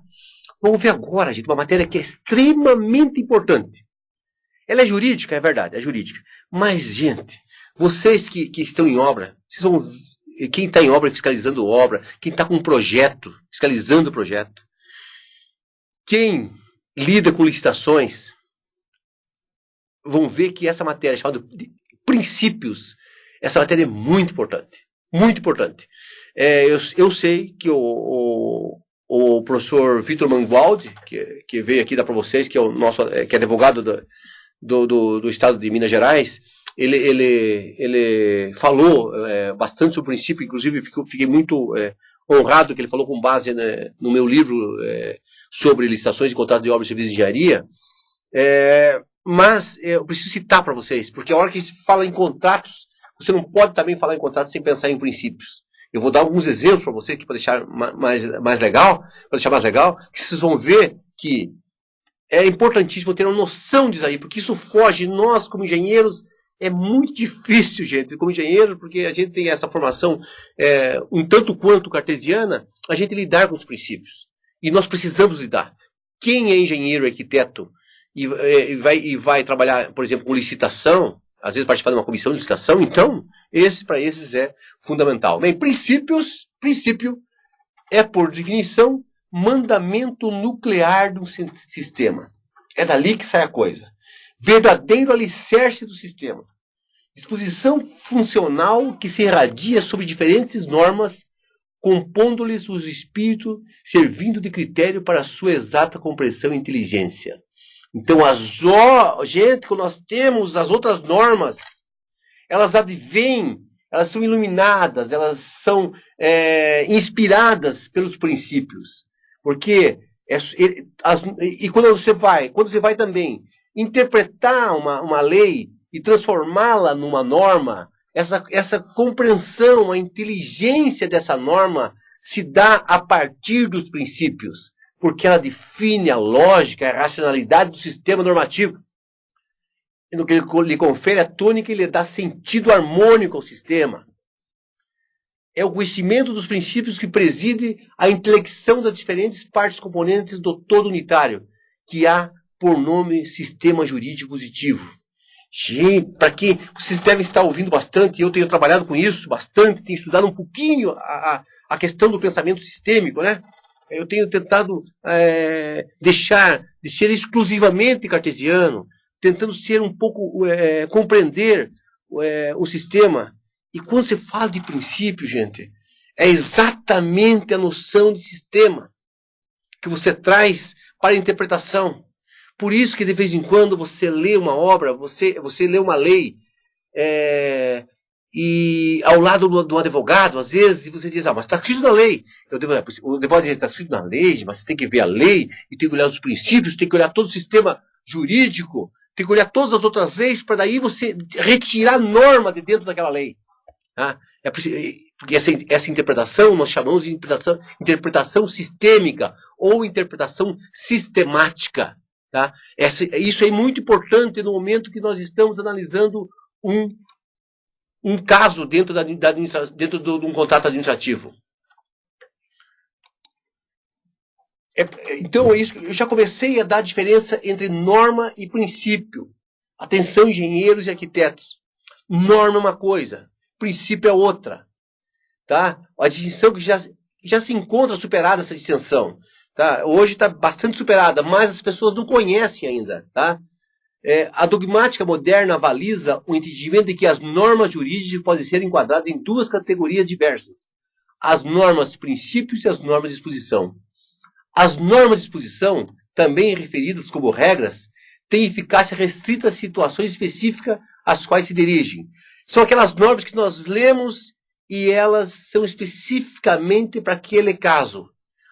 Vamos ver agora, gente, uma matéria que é extremamente importante. Ela é jurídica, é verdade, é jurídica. Mas, gente, vocês que estão em obra, quem está em obra fiscalizando obra, quem está com um projeto, fiscalizando o projeto, quem lida com licitações, vão ver que essa matéria chamada de princípios, essa matéria é muito importante. Muito importante. Eu sei que o professor Vitor Mangualdi, que veio aqui dar para vocês, que é o nosso, que é advogado do estado de Minas Gerais, ele falou bastante sobre o princípio, inclusive fiquei muito honrado que ele falou com base no meu livro sobre licitações e contratos de obras e serviços de engenharia, mas eu preciso citar para vocês, porque a hora que a gente fala em contratos, você não pode também falar em contratos sem pensar em princípios. Eu vou dar alguns exemplos para vocês para deixar mais legal, que vocês vão ver que é importantíssimo ter uma noção disso aí, porque isso foge, nós como engenheiros, é muito difícil, gente, como engenheiro, porque a gente tem essa formação um tanto quanto cartesiana, a gente lidar com os princípios. E nós precisamos lidar. Quem é engenheiro, arquiteto, e vai trabalhar, por exemplo, com licitação, às vezes participar de uma comissão de licitação, então, para esses é fundamental. Bem, princípio é, por definição, mandamento nuclear de um sistema. É dali que sai a coisa. Verdadeiro alicerce do sistema. Disposição funcional que se irradia sobre diferentes normas, compondo-lhes o espírito, servindo de critério para a sua exata compreensão e inteligência. Então, gente, quando nós temos as outras normas, elas advêm, elas são iluminadas, elas são inspiradas pelos princípios. Porque, quando você vai também interpretar uma lei e transformá-la numa norma, essa compreensão, a inteligência dessa norma se dá a partir dos princípios, porque ela define a lógica, a racionalidade do sistema normativo, no que lhe confere a tônica e lhe dá sentido harmônico ao sistema. É o conhecimento dos princípios que preside a intelecção das diferentes partes componentes do todo unitário, que há por nome sistema jurídico positivo. Gente, para quem vocês devem estar ouvindo bastante, eu tenho trabalhado com isso bastante, tenho estudado um pouquinho a questão do pensamento sistêmico, né? Eu tenho tentado deixar de ser exclusivamente cartesiano, tentando ser um pouco, compreender o sistema. E quando você fala de princípio, gente, é exatamente a noção de sistema que você traz para a interpretação. Por isso que de vez em quando você lê uma obra, você lê uma lei, e ao lado do advogado, às vezes, você diz, mas está escrito na lei. O advogado diz, está escrito na lei, mas você tem que ver a lei, e tem que olhar os princípios, tem que olhar todo o sistema jurídico, tem que olhar todas as outras leis, para daí você retirar a norma de dentro daquela lei. Tá? Porque essa interpretação nós chamamos de interpretação sistêmica, ou interpretação sistemática. Tá? Isso é muito importante no momento que nós estamos analisando um caso dentro de um contrato administrativo. Então, eu já comecei a dar a diferença entre norma e princípio. Atenção, engenheiros e arquitetos. Norma é uma coisa, princípio é outra. tá? A distinção que já se encontra superada, essa distinção. Tá? Hoje está bastante superada, mas as pessoas não conhecem ainda. Tá? A dogmática moderna avaliza o entendimento de que as normas jurídicas podem ser enquadradas em duas categorias diversas: as normas de princípios e as normas de exposição. As normas de exposição, também referidas como regras, têm eficácia restrita a situações específicas às quais se dirigem. São aquelas normas que nós lemos e elas são especificamente para aquele caso.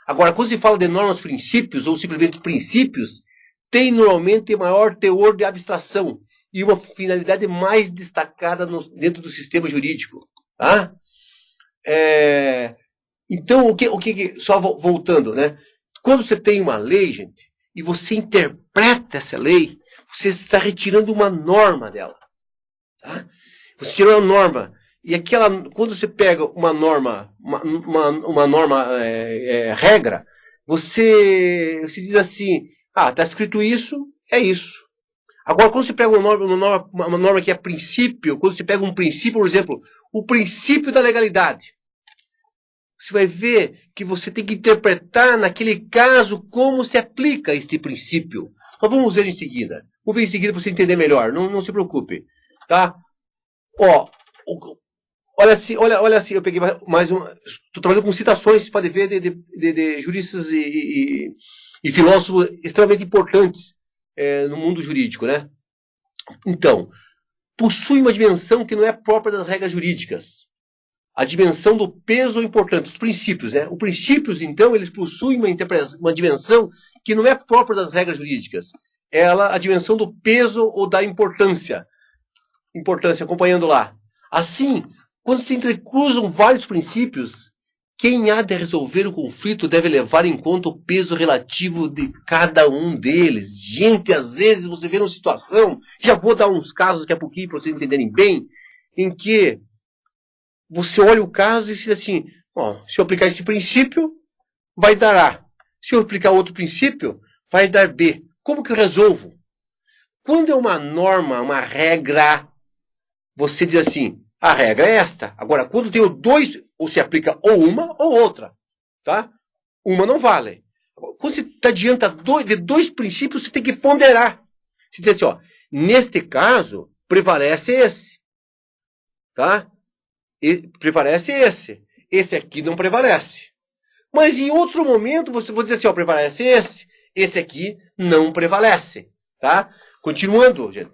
Agora, quando se fala de normas princípios, ou simplesmente princípios, tem normalmente maior teor de abstração e uma finalidade mais destacada dentro do sistema jurídico. Tá? Então, só voltando, né? Quando você tem uma lei, gente, e você interpreta essa lei, você está retirando uma norma dela. Tá? Você tirou uma norma. E quando você pega uma norma, uma norma regra, você diz assim, está escrito isso, é isso. Agora, quando você pega uma norma que é princípio, quando você pega um princípio, por exemplo, o princípio da legalidade, você vai ver que você tem que interpretar naquele caso como se aplica este princípio. Nós vamos ver em seguida. Vamos ver em seguida para você entender melhor. Não se preocupe. Tá? Olha assim, eu peguei mais um. Estou trabalhando com citações, você pode ver, de juristas e filósofos extremamente importantes no mundo jurídico, né? Então, possui uma dimensão que não é própria das regras jurídicas. A dimensão do peso importante, os princípios, né? Os princípios, então, eles possuem uma dimensão que não é própria das regras jurídicas. A dimensão do peso ou da importância. Importância, acompanhando lá. Assim, quando se entrecruzam vários princípios, quem há de resolver o conflito deve levar em conta o peso relativo de cada um deles. Gente, às vezes você vê uma situação, já vou dar uns casos daqui a pouquinho para vocês entenderem bem, em que você olha o caso e diz assim, se eu aplicar esse princípio, vai dar A. Se eu aplicar outro princípio, vai dar B. Como que eu resolvo? Quando é uma norma, uma regra, você diz assim, a regra é esta. Agora, quando tem dois, você aplica ou uma ou outra. Tá? Uma não vale. Quando você está diante de dois princípios, você tem que ponderar. Você diz assim, neste caso, prevalece esse. Tá? Prevalece esse. Esse aqui não prevalece. Mas em outro momento, você vai dizer assim, prevalece esse. Esse aqui não prevalece. Tá? Continuando, gente.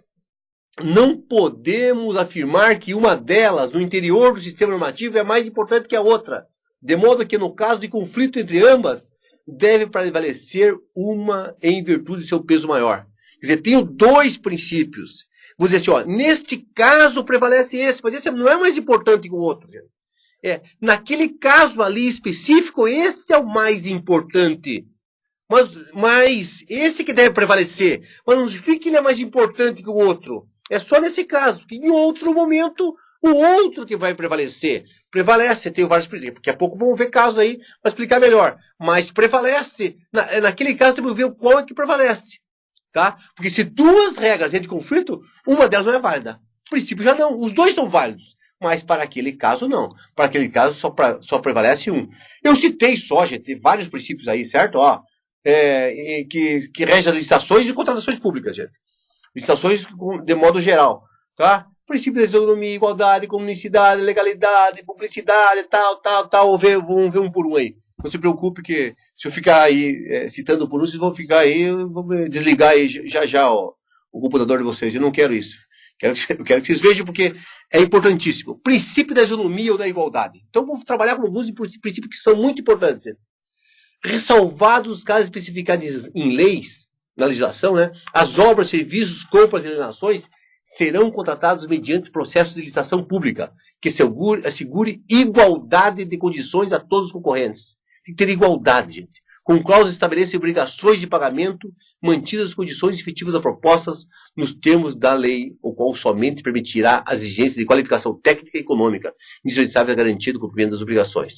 Não podemos afirmar que uma delas, no interior do sistema normativo, é mais importante que a outra. De modo que, no caso de conflito entre ambas, deve prevalecer uma em virtude de seu peso maior. Quer dizer, tenho dois princípios. Vou dizer assim, neste caso prevalece esse, mas esse não é mais importante que o outro. Gente. Naquele caso ali específico, esse é o mais importante. Mas esse que deve prevalecer. Mas não significa que ele é mais importante que o outro. É só nesse caso, que em outro momento, o outro que vai prevalecer. Prevalece, tem vários princípios. Daqui a pouco vamos ver casos aí para explicar melhor. Mas prevalece. Naquele caso, temos que ver qual é que prevalece. Tá? Porque se duas regras entram em conflito, uma delas não é válida. O princípio já não. Os dois são válidos. Mas para aquele caso, não. Para aquele caso, só prevalece um. Eu citei só, gente, vários princípios aí, certo? Que regem as licitações e contratações públicas, gente. Licitações de modo geral. Tá? Princípio da isonomia, igualdade, comunicidade, legalidade, publicidade, tal. Vamos ver um por um aí. Não se preocupe que se eu ficar aí citando por um, vocês vão ficar aí, eu vou desligar aí já o computador de vocês. Eu não quero isso. Eu quero que vocês vejam porque é importantíssimo. Princípio da isonomia ou da igualdade. Então vamos trabalhar com alguns princípios que são muito importantes. Ressalvados os casos especificados em leis, na legislação, né, as obras, serviços, compras e alienações serão contratados mediante processo de licitação pública, que assegure igualdade de condições a todos os concorrentes. Tem que ter igualdade, gente. Com cláusulas estabelecem obrigações de pagamento, mantidas as condições efetivas das propostas nos termos da lei, o qual somente permitirá as exigências de qualificação técnica e econômica, indispensável à garantia do cumprimento das obrigações.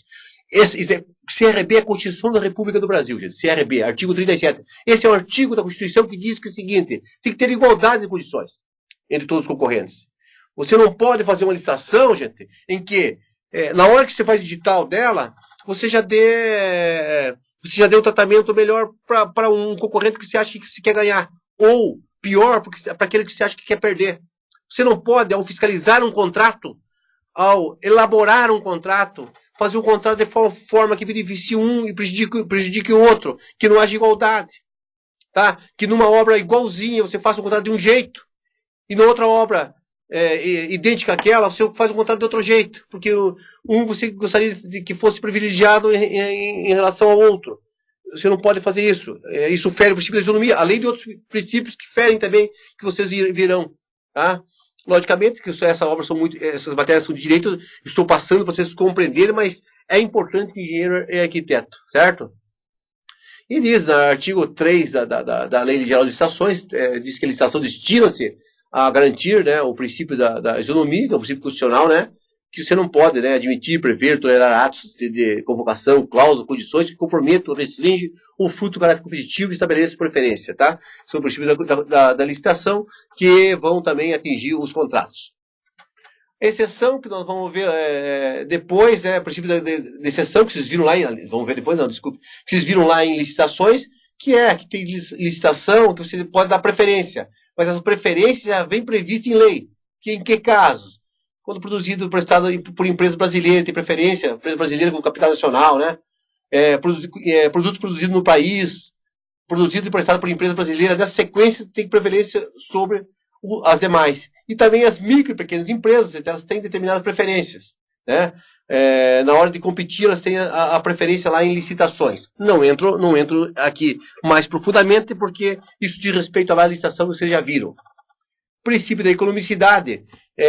CRB é a Constituição da República do Brasil, gente. CRB, artigo 37. Esse é o artigo da Constituição que diz que é o seguinte, tem que ter igualdade de condições entre todos os concorrentes. Você não pode fazer uma licitação, gente, em que na hora que você faz o edital dela, você já deu um tratamento melhor para um concorrente que você acha que você quer ganhar. Ou, pior, para aquele que você acha que quer perder. Você não pode, ao fiscalizar um contrato, ao elaborar um contrato, fazer um contrato de forma que beneficie um e prejudique o outro, que não haja igualdade. Tá? Que numa obra igualzinha você faça um contrato de um jeito, e na outra obra idêntica àquela, você faz um contrato de outro jeito, porque você gostaria de que fosse privilegiado em relação ao outro. Você não pode fazer isso. Isso fere o princípio da isonomia, além de outros princípios que ferem também, que vocês virão. Tá? Logicamente que essas matérias são de direito, estou passando para vocês compreenderem, mas é importante que engenheiro e arquiteto, certo? E diz, no artigo 3 da Lei Geral de Licitações, diz que a licitação destina-se a garantir, né, o princípio da isonomia, que é o princípio constitucional, né, que você não pode, né, admitir, prever, tolerar atos de convocação, cláusulas, condições que comprometam, restringem o fruto do caráter competitivo e estabeleçam preferência, tá? São princípios da licitação que vão também atingir os contratos. Exceção que nós vamos ver depois, princípio de exceção que vocês viram lá, vamos ver depois, não, desculpe, que vocês viram lá em licitações, que tem licitação que você pode dar preferência, mas essa preferência já vem prevista em lei. Em que casos? Quando produzido, prestado por empresa brasileira, tem preferência, empresa brasileira com capital nacional, né? Produto produzido no país, produzido e prestado por empresa brasileira, nessa sequência tem preferência sobre as demais. E também as micro e pequenas empresas, elas têm determinadas preferências, né? Na hora de competir, elas têm a preferência lá em licitações. Não entro aqui mais profundamente, porque isso diz respeito à licitação que vocês já viram. O princípio da economicidade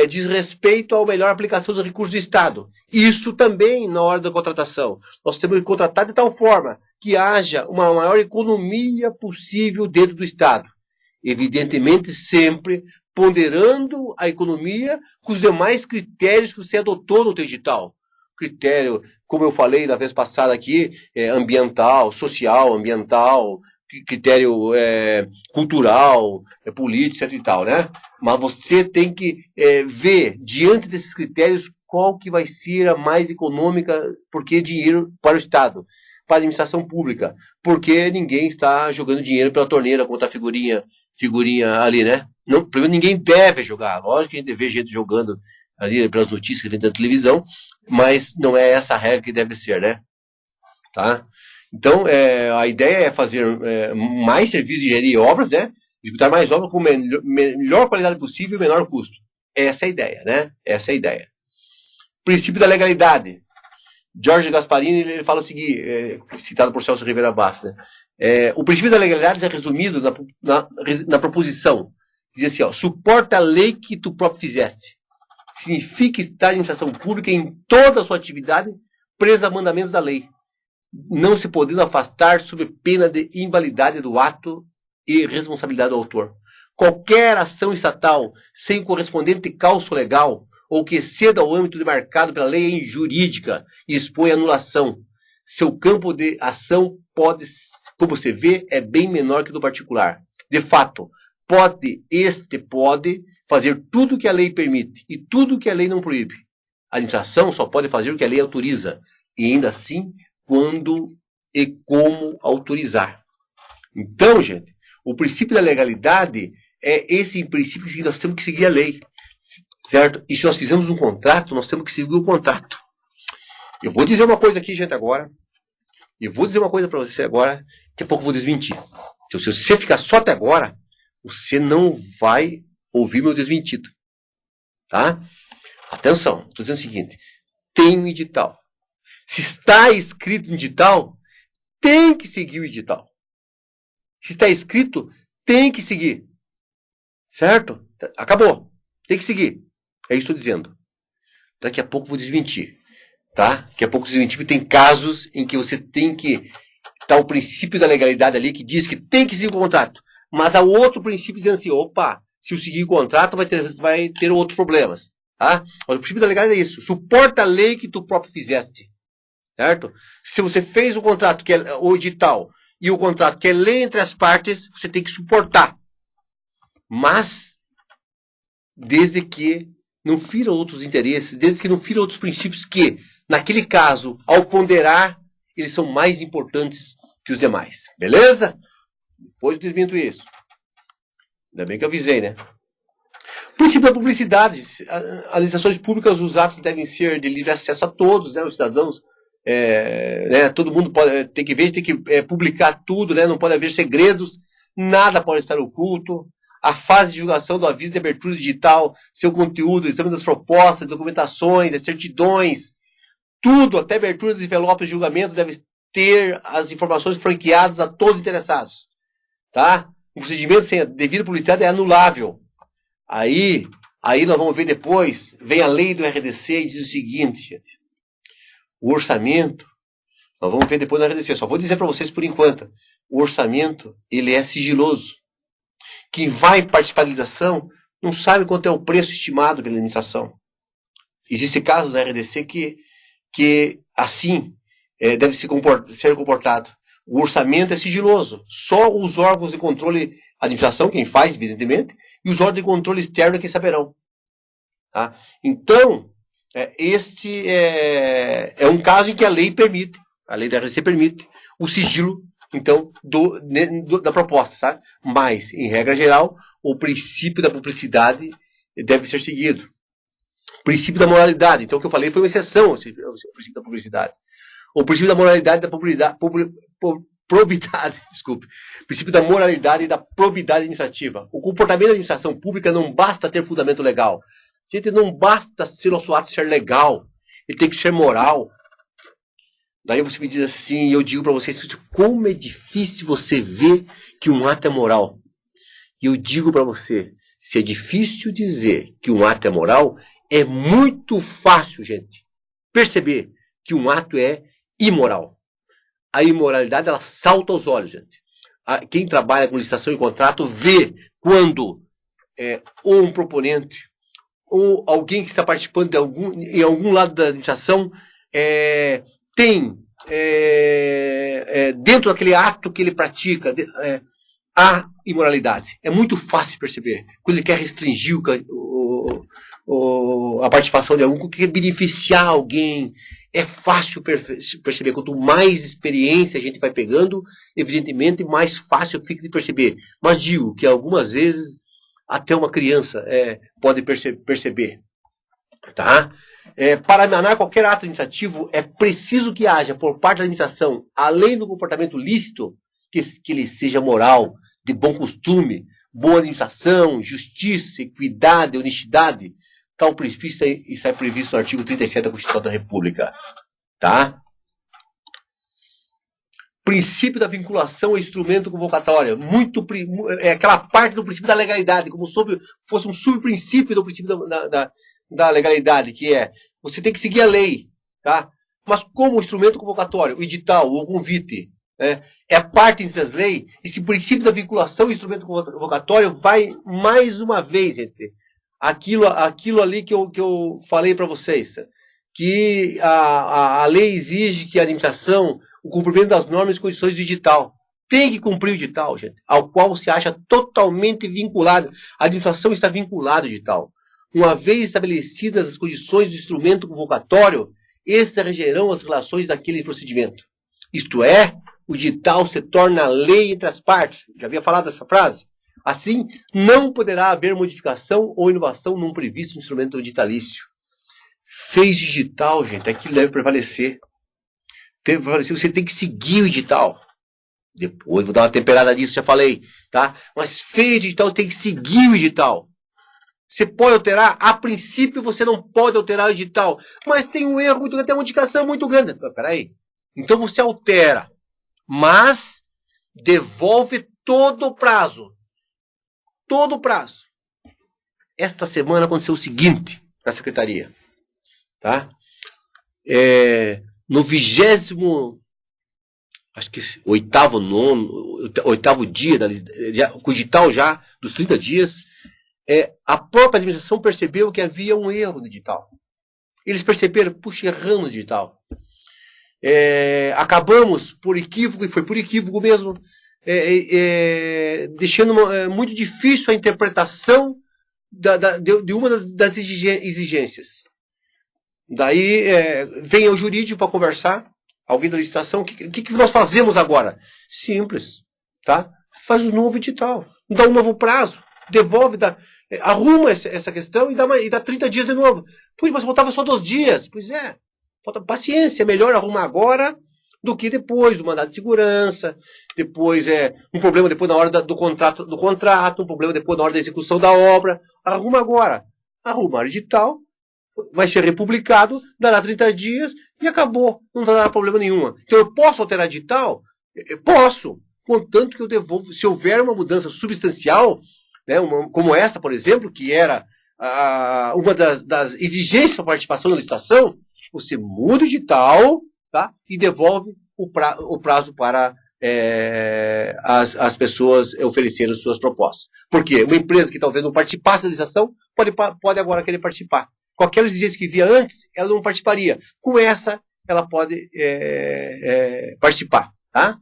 diz respeito à melhor aplicação dos recursos do Estado. Isso também na hora da contratação. Nós temos que contratar de tal forma que haja uma maior economia possível dentro do Estado. Evidentemente, sempre ponderando a economia com os demais critérios que você adotou no teu edital. Critério, como eu falei na vez passada aqui, ambiental, social, ambiental, critério cultural, político, etc e tal, né? Mas você tem que ver, diante desses critérios, qual que vai ser a mais econômica, porque dinheiro para o Estado, para a administração pública, porque ninguém está jogando dinheiro pela torneira, contra a figurinha ali, né? Não, primeiro, ninguém deve jogar. Lógico que a gente vê gente jogando ali pelas notícias que vem da televisão, mas não é essa a regra que deve ser, né? Tá? Então, a ideia é fazer mais serviços de engenharia e obras, né? Executar mais obras com melhor qualidade possível e menor custo. Essa é a ideia, né? Essa é a ideia. Princípio da legalidade. Jorge Gasparini ele fala o seguinte, citado por Celso Rivera Bastos, né? O princípio da legalidade é resumido na proposição. Diz assim, suporta a lei que tu próprio fizeste. Significa estar em administração pública em toda a sua atividade presa a mandamentos da lei, não se podendo afastar sob pena de invalidade do ato e responsabilidade do autor. Qualquer ação estatal sem correspondente causa legal ou que exceda o âmbito demarcado pela lei é injurídica e expõe à anulação. Seu campo de ação pode, como você vê, é bem menor que o do particular. De fato, pode fazer tudo o que a lei permite e tudo o que a lei não proíbe. A administração só pode fazer o que a lei autoriza, e ainda assim, quando e como autorizar. Então, gente, o princípio da legalidade é esse princípio que nós temos que seguir a lei, certo? E se nós fizermos um contrato, nós temos que seguir o contrato. Eu vou dizer uma coisa aqui, gente, agora. Eu vou dizer uma coisa para você agora, daqui a pouco eu vou desmentir. Então, se você ficar só até agora, você não vai ouvir meu desmentido. Tá? Atenção, estou dizendo o seguinte. Tem um edital. Se está escrito no edital, tem que seguir o edital. Se está escrito, tem que seguir. Certo? Acabou. Tem que seguir. É isso que estou dizendo. Daqui a pouco eu vou desmentir. Tá? Daqui a pouco eu vou desmentir, porque tem casos em que você tem que... Está o princípio da legalidade ali, que diz que tem que seguir o contrato. Mas há outro princípio dizendo assim, opa, se eu seguir o contrato vai ter outros problemas. Tá? O princípio da legalidade é isso. Suporta a lei que tu próprio fizeste. Certo? Se você fez o contrato, que é o edital, e o contrato que é lei entre as partes, você tem que suportar. Mas, desde que não fira outros interesses, desde que não fira outros princípios que, naquele caso, ao ponderar, eles são mais importantes que os demais. Beleza? Depois eu desminto isso. Ainda bem que eu avisei, né? Princípio da publicidade. As administrações públicas, os atos devem ser de livre acesso a todos, né? Os cidadãos, né? Todo mundo tem que ver, tem que publicar tudo, né? Não pode haver segredos, nada pode estar oculto. A fase de divulgação do aviso de abertura digital, seu conteúdo, exame das propostas, documentações, as certidões, tudo, até abertura dos envelopes de julgamento, deve ter as informações franqueadas a todos os interessados. Tá? Um procedimento sem a devida publicidade é anulável. Aí nós vamos ver depois, vem a lei do RDC e diz o seguinte, gente. O orçamento, nós vamos ver depois no RDC, só vou dizer para vocês por enquanto, o orçamento, ele é sigiloso. Quem vai participar da licitação não sabe quanto é o preço estimado pela administração. Existem casos da RDC que assim deve ser comportado. O orçamento é sigiloso. Só os órgãos de controle, a administração, quem faz, evidentemente, e os órgãos de controle externo é quem saberão. Tá? Então, este é um caso em que a lei permite, a lei da RDC permite, o sigilo, então, da proposta. Sabe? Mas, em regra geral, o princípio da publicidade deve ser seguido. O princípio da moralidade. Então, o que eu falei foi uma exceção ao princípio da publicidade. O princípio da moralidade e da probidade, desculpe. O princípio da moralidade e da probidade administrativa. O comportamento da administração pública não basta ter fundamento legal. Gente, não basta ser o nosso ato ser legal. Ele tem que ser moral. Daí você me diz assim, e eu digo para vocês, como é difícil você ver que um ato é moral. E eu digo para você, se é difícil dizer que um ato é moral, é muito fácil, gente, perceber que um ato é imoral. A imoralidade, ela salta aos olhos, gente. Quem trabalha com licitação e contrato vê quando ou um proponente, ou alguém que está participando em algum lado da licitação, tem dentro daquele ato que ele pratica a imoralidade. É muito fácil perceber. Quando ele quer restringir a participação de algum, quer beneficiar alguém, é fácil perceber. Quanto mais experiência a gente vai pegando, evidentemente mais fácil fica de perceber. Mas digo que algumas vezes até uma criança pode perceber. Tá? Para emanar qualquer ato administrativo, é preciso que haja, por parte da administração, além do comportamento lícito, que ele seja moral, de bom costume, boa administração, justiça, equidade, honestidade. Tal princípio está previsto no artigo 37 da Constituição da República. Tá? Princípio da vinculação ao instrumento convocatório. Aquela parte do princípio da legalidade, como se fosse um subprincípio do princípio da legalidade, que você tem que seguir a lei, tá? Mas como instrumento convocatório, o edital, o convite, é parte dessas leis, esse princípio da vinculação ao instrumento convocatório vai, mais uma vez, gente, aquilo ali que eu falei para vocês, que a lei exige que a administração, o cumprimento das normas e condições do edital, tem que cumprir o edital, gente, ao qual se acha totalmente vinculado. A administração está vinculada ao edital. Uma vez estabelecidas as condições do instrumento convocatório, esses regerão as relações daquele procedimento. Isto é, o edital se torna lei entre as partes. Já havia falado dessa frase? Assim, não poderá haver modificação ou inovação num previsto instrumento editalício. Fez edital, gente, aquilo deve prevalecer. Você tem que seguir o edital. Depois vou dar uma temperada nisso, já falei. Tá? Mas fez edital, tem que seguir o edital. Você pode alterar? A princípio você não pode alterar o edital. Mas tem um erro muito grande, tem uma modificação muito grande. Peraí. Então você altera. Mas devolve todo o prazo. Todo o prazo. Esta semana aconteceu o seguinte na secretaria. Tá? No 28º, acho que 8º dia, com o edital já dos 30 dias, a própria administração percebeu que havia um erro no edital. Eles perceberam, puxa, erramos no edital. Acabamos por equívoco, e foi por equívoco mesmo, deixando muito difícil a interpretação de uma das exigências. Daí vem o jurídico para conversar, alguém da licitação, o que nós fazemos agora? Simples, tá? Faz um novo edital, dá um novo prazo, devolve, arruma essa questão e dá 30 dias de novo. Pois, mas faltava só 2 dias. Pois é, falta paciência, é melhor arrumar agora do que depois do mandado de segurança, depois um problema depois na hora do contrato, um problema depois na hora da execução da obra. Arruma agora. Arrumar o edital, vai ser republicado, dará 30 dias e acabou. Não dará problema nenhum. Então eu posso alterar edital? Eu posso, contanto que eu devolvo. Se houver uma mudança substancial, né, como essa, por exemplo, que era uma das exigências para participação na licitação, você muda o edital, tá, e devolve o prazo para as pessoas oferecerem suas propostas. Por quê? Uma empresa que talvez não participasse da licitação pode agora querer participar. Com aquelas exigências que via antes, ela não participaria. Com essa, ela pode participar. Tá?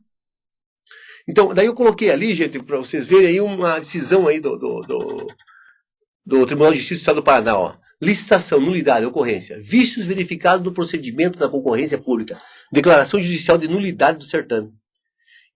Então, daí eu coloquei ali, gente, para vocês verem aí uma decisão aí do Tribunal de Justiça do Estado do Paraná. Ó. Licitação, nulidade, ocorrência. Vícios verificados no procedimento da concorrência pública. Declaração judicial de nulidade do certame.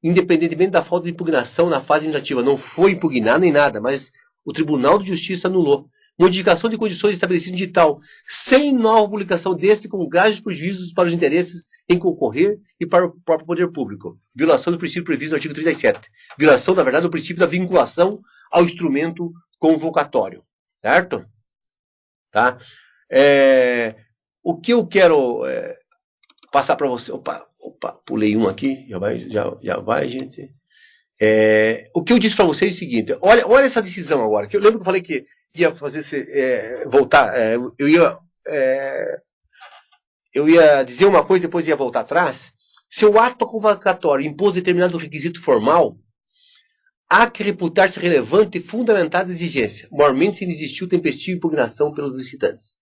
Independentemente da falta de impugnação na fase administrativa. Não foi impugnado nem nada, mas o Tribunal de Justiça anulou. Modificação de condições estabelecidas em edital, sem nova publicação deste, com graves prejuízos para os interesses em concorrer e para o próprio poder público. Violação do princípio previsto no artigo 37. Violação, na verdade, do princípio da vinculação ao instrumento convocatório. Certo? Tá? O que eu quero passar para você... Opa, pulei um aqui. Já vai, gente. O que eu disse para vocês é o seguinte. Olha essa decisão agora. Que eu lembro que eu falei que ia fazer voltar. Eu ia dizer uma coisa e depois ia voltar atrás. Se o ato convocatório impôs determinado requisito formal, há que reputar-se relevante e fundamentada exigência, maiormente se existiu tempestiva impugnação pelos licitantes.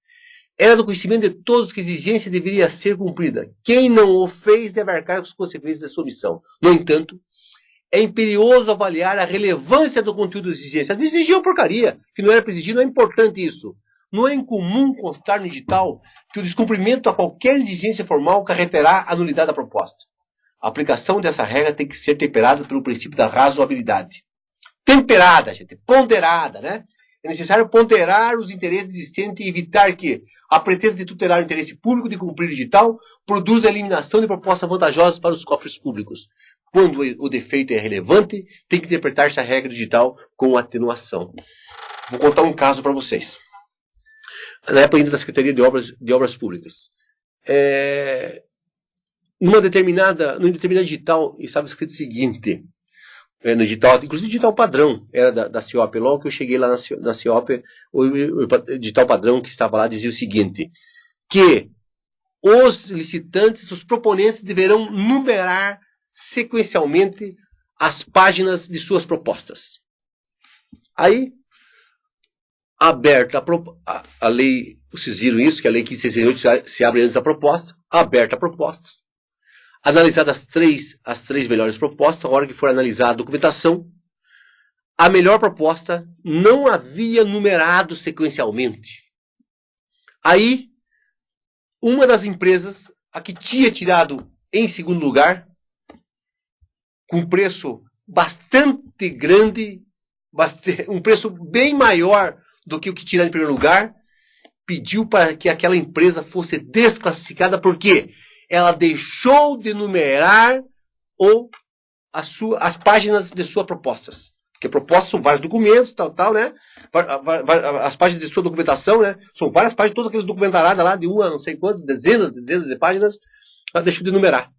Era do conhecimento de todos que a exigência deveria ser cumprida. Quem não o fez deve arcar com as consequências da sua omissão. No entanto, é imperioso avaliar a relevância do conteúdo da exigência. Às vezes exigiam porcaria, que não era para exigir, não é importante isso. Não é incomum constar no edital que o descumprimento a qualquer exigência formal acarreterá a nulidade da proposta. A aplicação dessa regra tem que ser temperada pelo princípio da razoabilidade. Temperada, gente, ponderada, né? É necessário ponderar os interesses existentes e evitar que, a pretexto de tutelar o interesse público de cumprir o edital, produza a eliminação de propostas vantajosas para os cofres públicos. Quando o defeito é relevante, tem que interpretar-se a regra digital com atenuação. Vou contar um caso para vocês. Na época ainda da Secretaria de Obras Públicas. Num determinado edital estava escrito o seguinte, no edital, inclusive o edital padrão, era da CIOP. Logo que eu cheguei lá na CIOP, o edital padrão que estava lá dizia o seguinte, que os licitantes, os proponentes deverão numerar sequencialmente as páginas de suas propostas. Aí, aberta a lei, vocês viram isso, que a lei 1568 se abre antes da proposta, aberta a propostas, analisadas as três melhores propostas, a hora que for analisar a documentação, a melhor proposta não havia numerado sequencialmente. Aí, uma das empresas, a que tinha tirado em segundo lugar, com preço bastante grande, um preço bem maior do que o que tiraram em primeiro lugar, pediu para que aquela empresa fosse desclassificada, porque ela deixou de numerar as páginas de suas propostas. Porque propostas são vários documentos, né? As páginas de sua documentação, né? São várias páginas, todas aquelas documentaradas lá, de uma, não sei quantas, dezenas de páginas, ela deixou de numerar.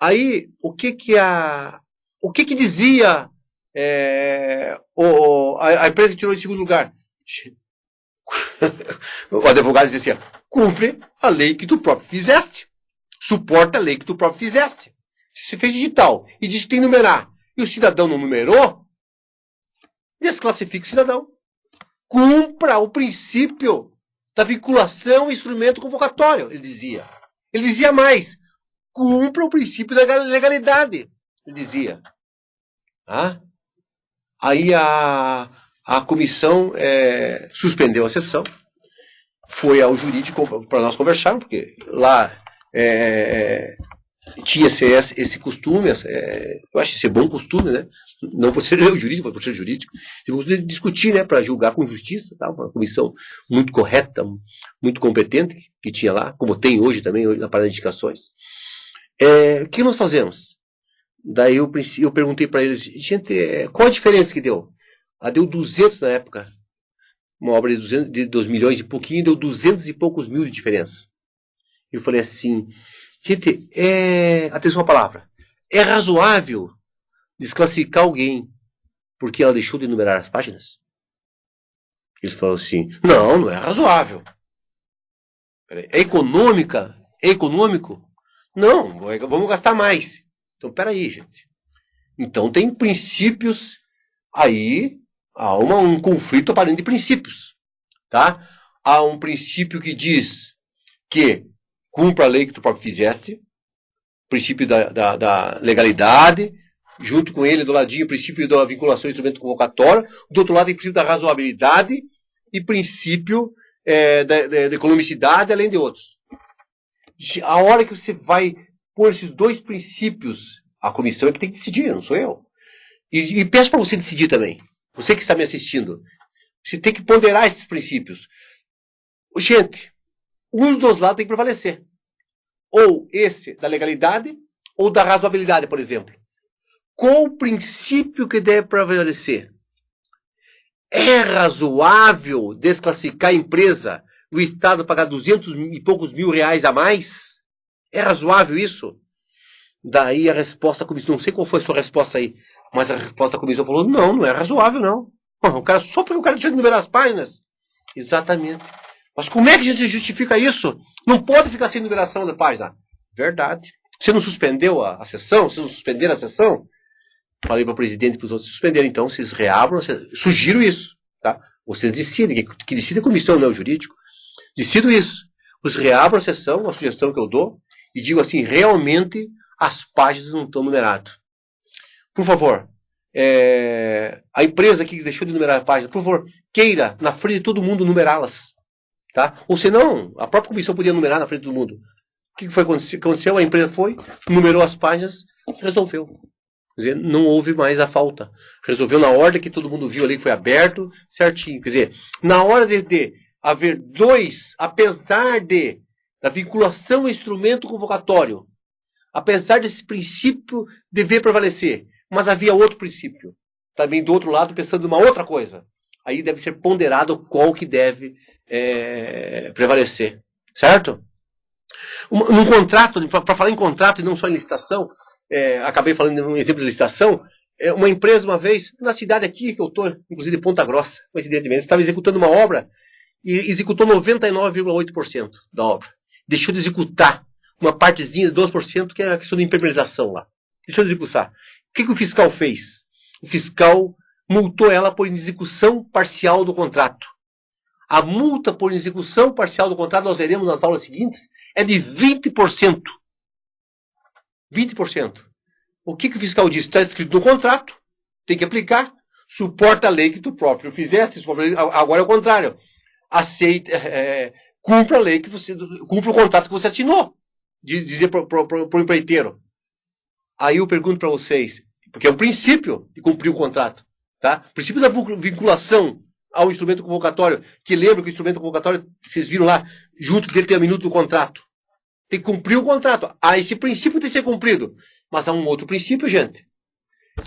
Aí, o que dizia a empresa que tirou em segundo lugar? O advogado dizia assim, cumpre a lei que tu próprio fizeste. Suporta a lei que tu próprio fizeste. Se você fez digital e diz que tem que numerar, e o cidadão não numerou, desclassifica o cidadão. Cumpra o princípio da vinculação ao instrumento convocatório, ele dizia. Ele dizia mais, cumpra o princípio da legalidade, ele dizia. Aí a a comissão suspendeu a sessão, foi ao jurídico para nós conversarmos, porque lá tinha esse costume, eu acho que esse é bom costume, né? Não por ser eu jurídico, mas por ser jurídico, temos que discutir, né, para julgar com justiça, tá? Uma comissão muito correta, muito competente, que tinha lá, como tem hoje também, na parada de indicações. O que nós fazemos? Daí eu perguntei para eles, gente, qual a diferença que deu? Deu 200 na época, uma obra de 2 milhões e pouquinho, deu 200 e poucos mil de diferença. Eu falei assim, gente, atenção à palavra, é razoável desclassificar alguém porque ela deixou de enumerar as páginas? Eles falaram assim, não é razoável. É econômica? É econômico? Não, vamos gastar mais. Então, peraí, gente. Então, tem princípios aí, há um conflito aparente de princípios. Tá? Há um princípio que diz que cumpra a lei que tu próprio fizeste, princípio da legalidade, junto com ele, do ladinho, o princípio da vinculação ao instrumento convocatório, do outro lado, tem o princípio da razoabilidade e princípio da economicidade, além de outros. A hora que você vai pôr esses dois princípios, a comissão é que tem que decidir, não sou eu. E peço para você decidir também, você que está me assistindo, você tem que ponderar esses princípios. Gente, um dos dois lados tem que prevalecer. Ou esse da legalidade, ou da razoabilidade, por exemplo. Qual o princípio que deve prevalecer? É razoável desclassificar a empresa, o Estado pagar 200 e poucos mil reais a mais? É razoável isso? Daí a resposta da comissão, não sei qual foi a sua resposta aí, mas a resposta da comissão falou, não é razoável não. Só porque o cara deixou de numerar as páginas? Exatamente. Mas como é que a gente justifica isso? Não pode ficar sem numeração da página. Verdade. Você não suspendeu a sessão? Vocês não suspenderam a sessão? Falei para o presidente e para os outros suspenderem. Então, vocês reabram. Sugiro isso. Tá? Vocês decidem. Que decide a comissão, não é o jurídico. Decido isso. Os reabram a sessão, a sugestão que eu dou, e digo assim, realmente as páginas não estão numeradas. Por favor, a empresa que deixou de numerar a página, por favor, queira, na frente de todo mundo, numerá-las. Tá? Ou senão, a própria comissão podia numerar na frente de todo mundo. O que foi aconteceu? A empresa foi, numerou as páginas, resolveu. Quer dizer, não houve mais a falta. Resolveu na ordem que todo mundo viu ali, que foi aberto, certinho. Quer dizer, na hora de haver dois, apesar da vinculação ao instrumento convocatório, apesar desse princípio dever prevalecer, mas havia outro princípio, também do outro lado, pensando em uma outra coisa. Aí deve ser ponderado qual que deve prevalecer. Certo? Num contrato, para falar em contrato e não só em licitação, acabei falando de um exemplo de licitação, uma empresa uma vez, na cidade aqui que eu estou, inclusive de Ponta Grossa, coincidentemente, estava executando uma obra e executou 99,8% da obra. Deixou de executar uma partezinha de 12%, que é a questão de impermeabilização lá. Deixou de executar. O que o fiscal fez? O fiscal multou ela por execução parcial do contrato. A multa por execução parcial do contrato, nós veremos nas aulas seguintes, é de 20%. 20%. O que o fiscal diz? Está escrito no contrato, tem que aplicar, suporta a lei que tu próprio fizesse, agora é o contrário. Aceita, cumpra a lei que você, cumpra o contrato que você assinou, dizer para o empreiteiro. Aí eu pergunto para vocês, porque é um princípio de cumprir o contrato, tá? Princípio da vinculação ao instrumento convocatório, que lembra que o instrumento convocatório, vocês viram lá, junto dele tem a minuto do contrato. Tem que cumprir o contrato. Esse princípio tem que ser cumprido. Mas há um outro princípio, gente.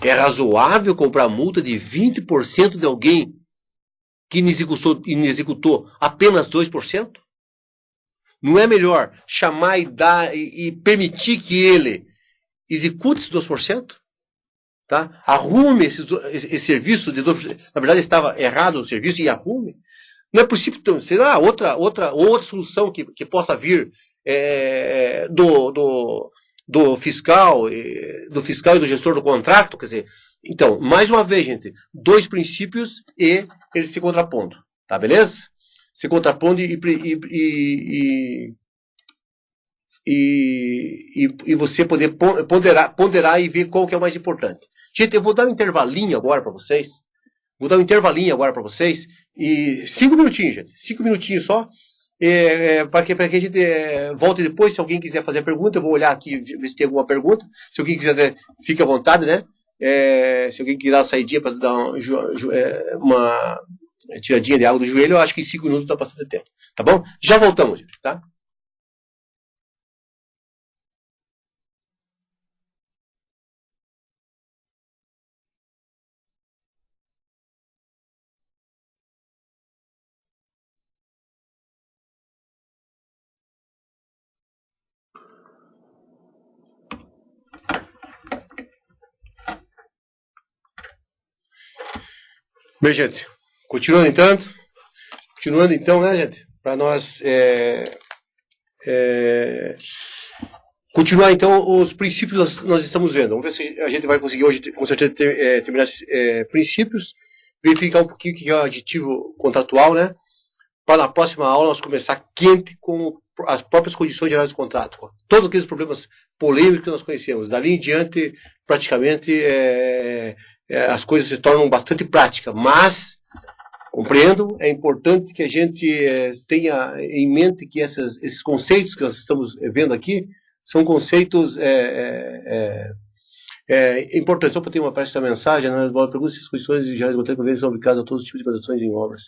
É razoável comprar multa de 20% de alguém que executou apenas 2%? Não é melhor chamar e dar e permitir que ele execute esses 2%? Tá? Arrume esse serviço de 2%. Na verdade, estava errado o serviço e arrume. Não é possível, então, sei lá, outra solução que possa vir do fiscal e do gestor do contrato, quer dizer, então, mais uma vez, gente, dois princípios e eles se contrapondo, tá, beleza? Se contrapondo e você poder ponderar e ver qual que é o mais importante. Gente, eu vou dar um intervalinho agora para vocês, Vou dar um intervalinho agora para vocês. E 5 minutinhos, gente. 5 minutinhos só. Para que a gente volte depois. Se alguém quiser fazer a pergunta, eu vou olhar aqui, ver se tem alguma pergunta. Se alguém quiser, fique à vontade, né? Se alguém quiser dar uma saidinha para dar uma tiradinha de água do joelho, eu acho que em 5 minutos dá bastante tempo. Tá bom? Já voltamos, gente, tá? Bem, gente, continuando então, né, gente, para nós continuar então os princípios nós estamos vendo. Vamos ver se a gente vai conseguir hoje, com certeza, terminar esses princípios, verificar um pouquinho o que é o aditivo contratual, né, para na próxima aula nós começar quente com as próprias condições gerais do contrato, com todos aqueles problemas polêmicos que nós conhecemos. Dali em diante, praticamente, as coisas se tornam bastante práticas, mas, compreendo, é importante que a gente tenha em mente que esses conceitos que nós estamos vendo aqui são conceitos importantes. Só para ter uma parte da mensagem, pergunta se as condições gerais do contrato são aplicadas a todos os tipos de contratações em obras.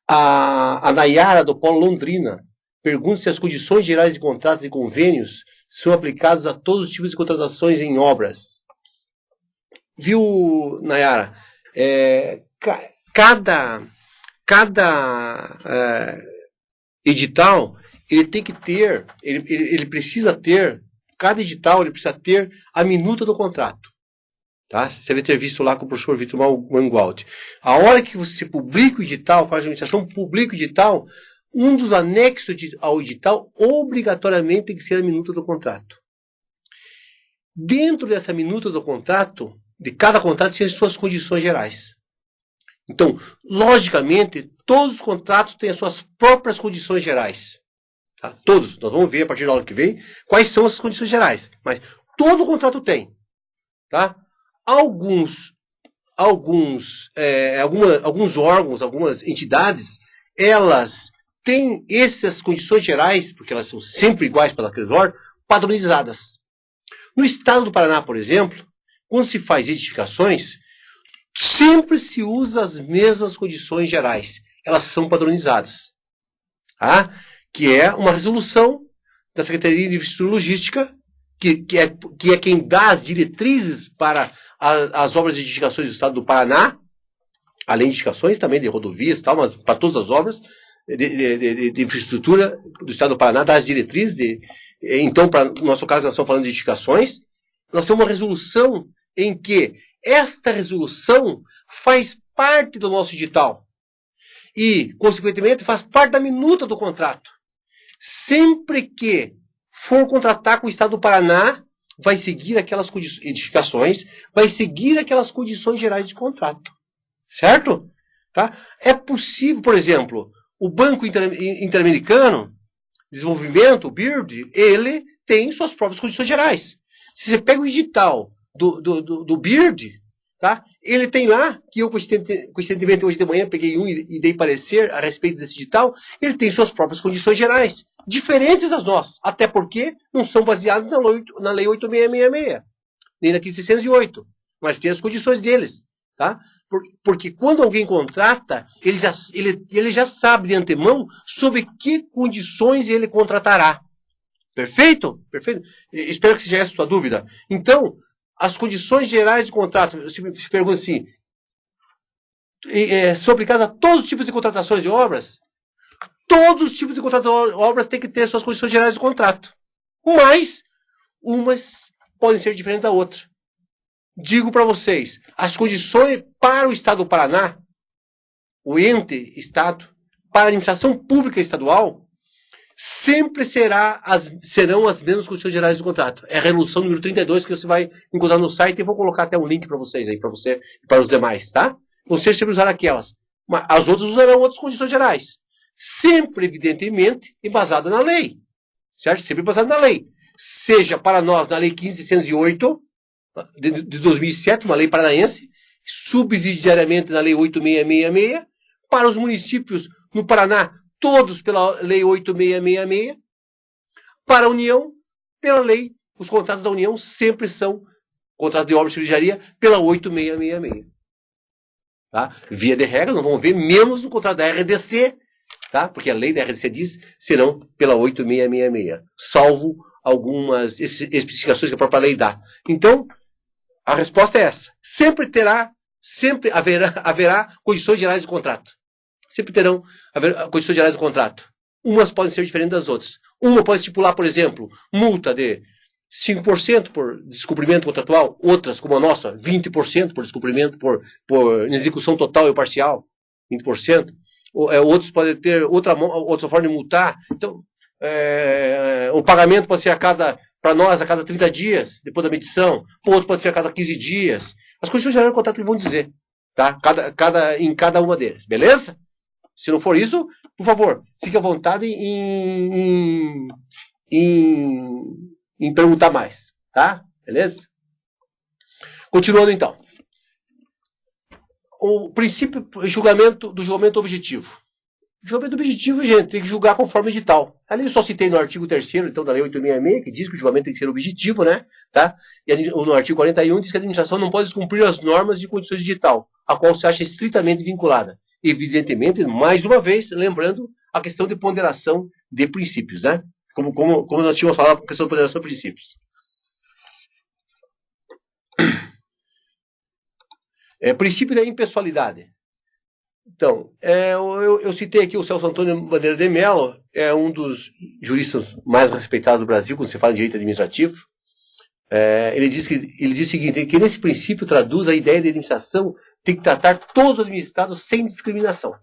A Nayara, do Polo Londrina, pergunta se as condições gerais de contratos e convênios são aplicadas a todos os tipos de contratações em obras. Viu, Nayara? Cada edital, ele tem que ter, ele precisa ter, cada edital ele precisa ter a minuta do contrato. Tá? Você deve ter visto lá com o professor Vitor Mangualdi. A hora que você publica o edital, faz a administração, publica o edital, um dos anexos ao edital, obrigatoriamente tem que ser a minuta do contrato. Dentro dessa minuta do contrato, de cada contrato, tem as suas condições gerais. Então, logicamente, todos os contratos têm as suas próprias condições gerais. Tá? Todos. Nós vamos ver a partir da aula que vem quais são essas condições gerais. Mas todo contrato tem. Tá? Alguns órgãos, algumas entidades, elas têm essas condições gerais, porque elas são sempre iguais para aqueles órgãos, padronizadas. No estado do Paraná, por exemplo, quando se faz edificações, sempre se usa as mesmas condições gerais. Elas são padronizadas. Tá? Que é uma resolução da Secretaria de Infraestrutura e Logística, que é quem dá as diretrizes para as obras de edificações do estado do Paraná, além de edificações também de rodovias e tal, mas para todas as obras de infraestrutura do estado do Paraná, dá as diretrizes. Então, no nosso caso, nós estamos falando de edificações. Nós temos uma resolução em que esta resolução faz parte do nosso edital e, consequentemente, faz parte da minuta do contrato. Sempre que for contratar com o estado do Paraná, vai seguir aquelas edificações, vai seguir aquelas condições gerais de contrato. Certo? Tá? É possível, por exemplo, o Banco Interamericano de Desenvolvimento, o BIRD, ele tem suas próprias condições gerais. Se você pega o edital do BIRD, tá? Ele tem lá, que eu coincidentemente hoje de manhã peguei e dei parecer a respeito desse edital, ele tem suas próprias condições gerais, diferentes das nossas, até porque não são baseadas na Lei 8666, nem na 1508, mas tem as condições deles. Tá? Porque quando alguém contrata, ele já sabe de antemão sobre que condições ele contratará. Perfeito? Perfeito? Espero que seja essa a sua dúvida. Então, as condições gerais de contrato, você me pergunta assim, são aplicadas a todos os tipos de contratações de obras? Todos os tipos de contratações de obras têm que ter suas condições gerais de contrato. Mas, umas podem ser diferentes da outra. Digo para vocês, as condições para o Estado do Paraná, o ente Estado, para a administração pública estadual, sempre serão as mesmas condições gerais do contrato. É a resolução número 32 que você vai encontrar no site e vou colocar até um link para vocês aí, para você e para os demais, tá? Vocês sempre usarão aquelas. Mas as outras usarão outras condições gerais. Sempre, evidentemente, embasada na lei. Certo? Sempre embasada na lei. Seja para nós na Lei 1508, de 2007, uma lei paranaense, subsidiariamente na Lei 8666, para os municípios no Paraná, todos pela Lei 8666, para a União, pela lei, os contratos da União sempre são contratos de obra e engenharia pela 8666. Tá? Via de regra, não vão ver menos no contrato da RDC, tá? Porque a lei da RDC diz serão pela 8666, salvo algumas especificações que a própria lei dá. Então, a resposta é essa. Sempre haverá condições gerais de contrato. Sempre terão condições gerais de contrato. Umas podem ser diferentes das outras. Uma pode estipular, por exemplo, multa de 5% por descumprimento contratual, outras, como a nossa, 20% por descumprimento por execução total e parcial, 20%. Outros podem ter outra forma de multar. Então, o pagamento pode ser para nós, a cada 30 dias, depois da medição. Para outro pode ser a cada 15 dias. As condições gerais do contrato que vão dizer, tá? Em cada uma deles. Beleza? Se não for isso, por favor, fique à vontade em perguntar mais, tá? Beleza? Continuando então. O princípio do julgamento objetivo. O julgamento objetivo, gente, tem que julgar conforme o edital. Ali eu só citei no artigo 3º, então, da Lei 866, que diz que o julgamento tem que ser objetivo, né? Tá? E no artigo 41 diz que a administração não pode descumprir as normas de condições de edital, a qual se acha estritamente vinculada. Evidentemente, mais uma vez, lembrando a questão de ponderação de princípios, né? Como nós tínhamos falado, a questão de ponderação de princípios. Princípio da impessoalidade. Então, eu citei aqui o Celso Antônio Bandeira de Mello, é um dos juristas mais respeitados do Brasil, quando se fala em direito administrativo. Ele diz o seguinte, que nesse princípio traduz a ideia de administração tem que tratar todos os administrados sem discriminação.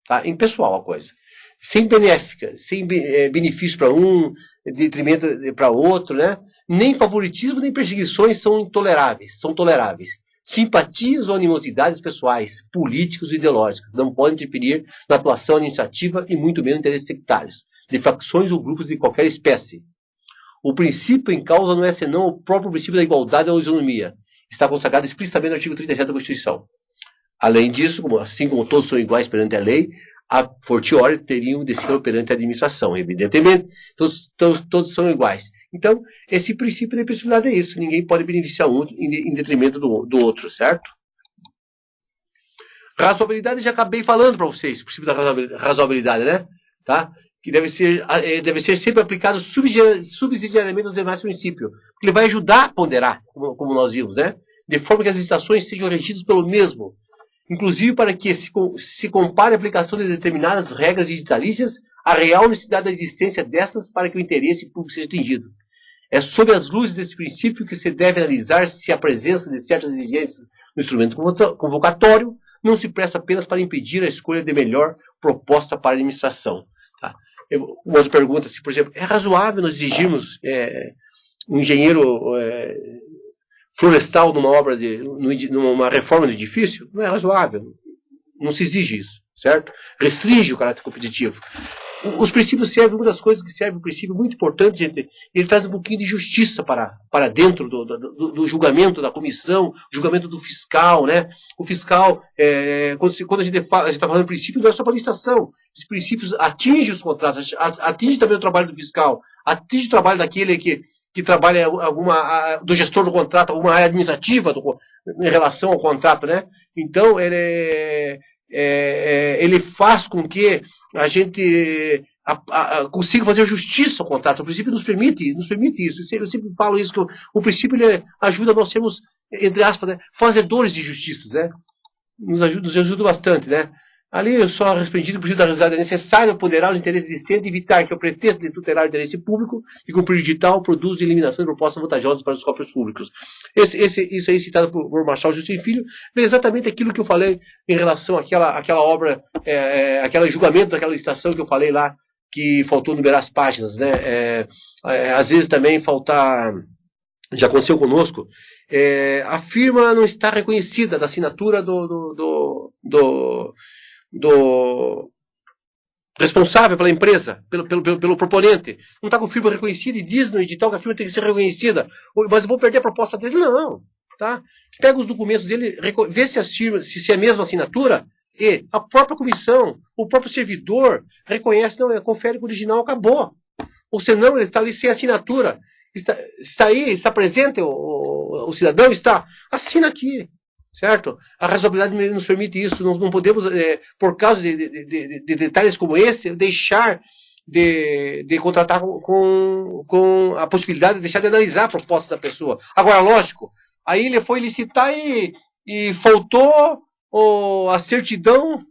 Tá? Impessoal a coisa. Sem benéfica, sem benefício para um, detrimento para outro, né? Nem favoritismo, nem perseguições são toleráveis. Simpatias ou animosidades pessoais, políticos e ideológicas não podem interferir na atuação administrativa e muito menos interesses sectários, de facções ou grupos de qualquer espécie. O princípio em causa não é senão o próprio princípio da igualdade ou isonomia. Está consagrado explicitamente no artigo 37 da Constituição. Além disso, assim como todos são iguais perante a lei, a fortiori teriam de ser perante a administração. Evidentemente, todos são iguais. Então, esse princípio da impessoalidade é isso. Ninguém pode beneficiar um em detrimento do outro, certo? Razoabilidade, já acabei falando para vocês, o princípio da razoabilidade, né? Tá? Que deve ser sempre aplicado subsidiariamente aos demais princípios. Porque ele vai ajudar a ponderar, como nós vimos, né? De forma que as licitações sejam regidas pelo mesmo. Inclusive para que se compare a aplicação de determinadas regras digitalícias à real necessidade da existência dessas para que o interesse público seja atingido. É sob as luzes desse princípio que se deve analisar se a presença de certas exigências no instrumento convocatório não se presta apenas para impedir a escolha de melhor proposta para a administração. Tá? Uma outra pergunta, se, por exemplo, é razoável nós exigirmos um engenheiro florestal numa reforma do edifício? Não é razoável. Não se exige isso, certo? Restringe o caráter competitivo. Os princípios servem, uma das coisas que serve um princípio muito importante, gente, ele traz um pouquinho de justiça para dentro do julgamento da comissão, julgamento do fiscal, né? O fiscal, quando a gente está falando de princípio, não é só para licitação. Esses princípios atingem os contratos, atingem também o trabalho do fiscal, atinge o trabalho daquele que trabalha do gestor do contrato, alguma área administrativa em relação ao contrato, né? Então, ele faz com que a gente consiga fazer justiça ao contrato. O princípio nos permite isso. Eu sempre falo isso, que o princípio ele ajuda nós sermos, entre aspas, né, fazedores de justiça, né? Nos ajuda bastante, né? Ali eu só respondi o princípio da razoabilidade. É necessário ponderar os interesses existentes e evitar que o pretexto de tutelar o interesse público e cumprir o digital produza eliminação de propostas vantajosas para os cofres públicos. Isso aí citado por Marçal Justin Filho é exatamente aquilo que eu falei em relação àquela obra, aquele julgamento daquela licitação que eu falei lá, que faltou numerar as páginas, né? Às vezes também faltar, já aconteceu conosco, a firma não está reconhecida da assinatura do responsável pela empresa, pelo proponente. Não está com firma reconhecida e diz no edital que a firma tem que ser reconhecida. Mas eu vou perder a proposta dele? Não. Tá? Pega os documentos dele, vê se é a mesma assinatura, e a própria comissão, o próprio servidor reconhece, não, confere com o original, acabou. Ou senão ele está ali sem assinatura. Está aí, está presente o cidadão, está, assina aqui. Certo? A razoabilidade nos permite isso. Não podemos, por causa de detalhes como esse, deixar de contratar com a possibilidade de deixar de analisar a proposta da pessoa. Agora, lógico, aí ele foi licitar e faltou a certidão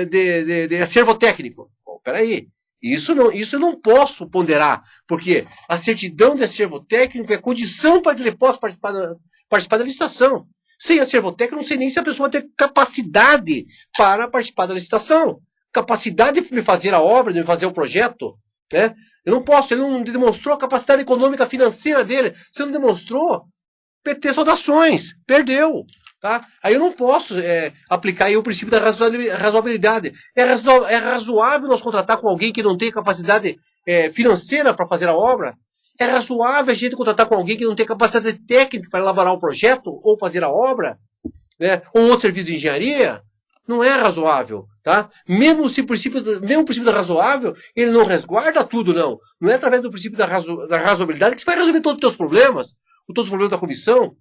de acervo técnico. Peraí. Isso eu não posso ponderar, porque a certidão de acervo técnico é condição para que ele possa participar da licitação. Sem acervo técnico, não sei nem se a pessoa tem capacidade para participar da licitação. Capacidade de me fazer a obra, de me fazer o projeto. Né? Eu não posso, ele não demonstrou a capacidade econômica financeira dele. Se não demonstrou, PT saudações, perdeu. Tá? Aí eu não posso aplicar aí o princípio da razoabilidade. É razoável nós contratar com alguém que não tem capacidade financeira para fazer a obra? É razoável a gente contratar com alguém que não tem capacidade técnica para elaborar o projeto ou fazer a obra? Né? Ou outro serviço de engenharia? Não é razoável. Tá? Mesmo o princípio da razoável, ele não resguarda tudo, não. Não é através do princípio da razoabilidade que você vai resolver todos os teus problemas, todos os problemas da comissão.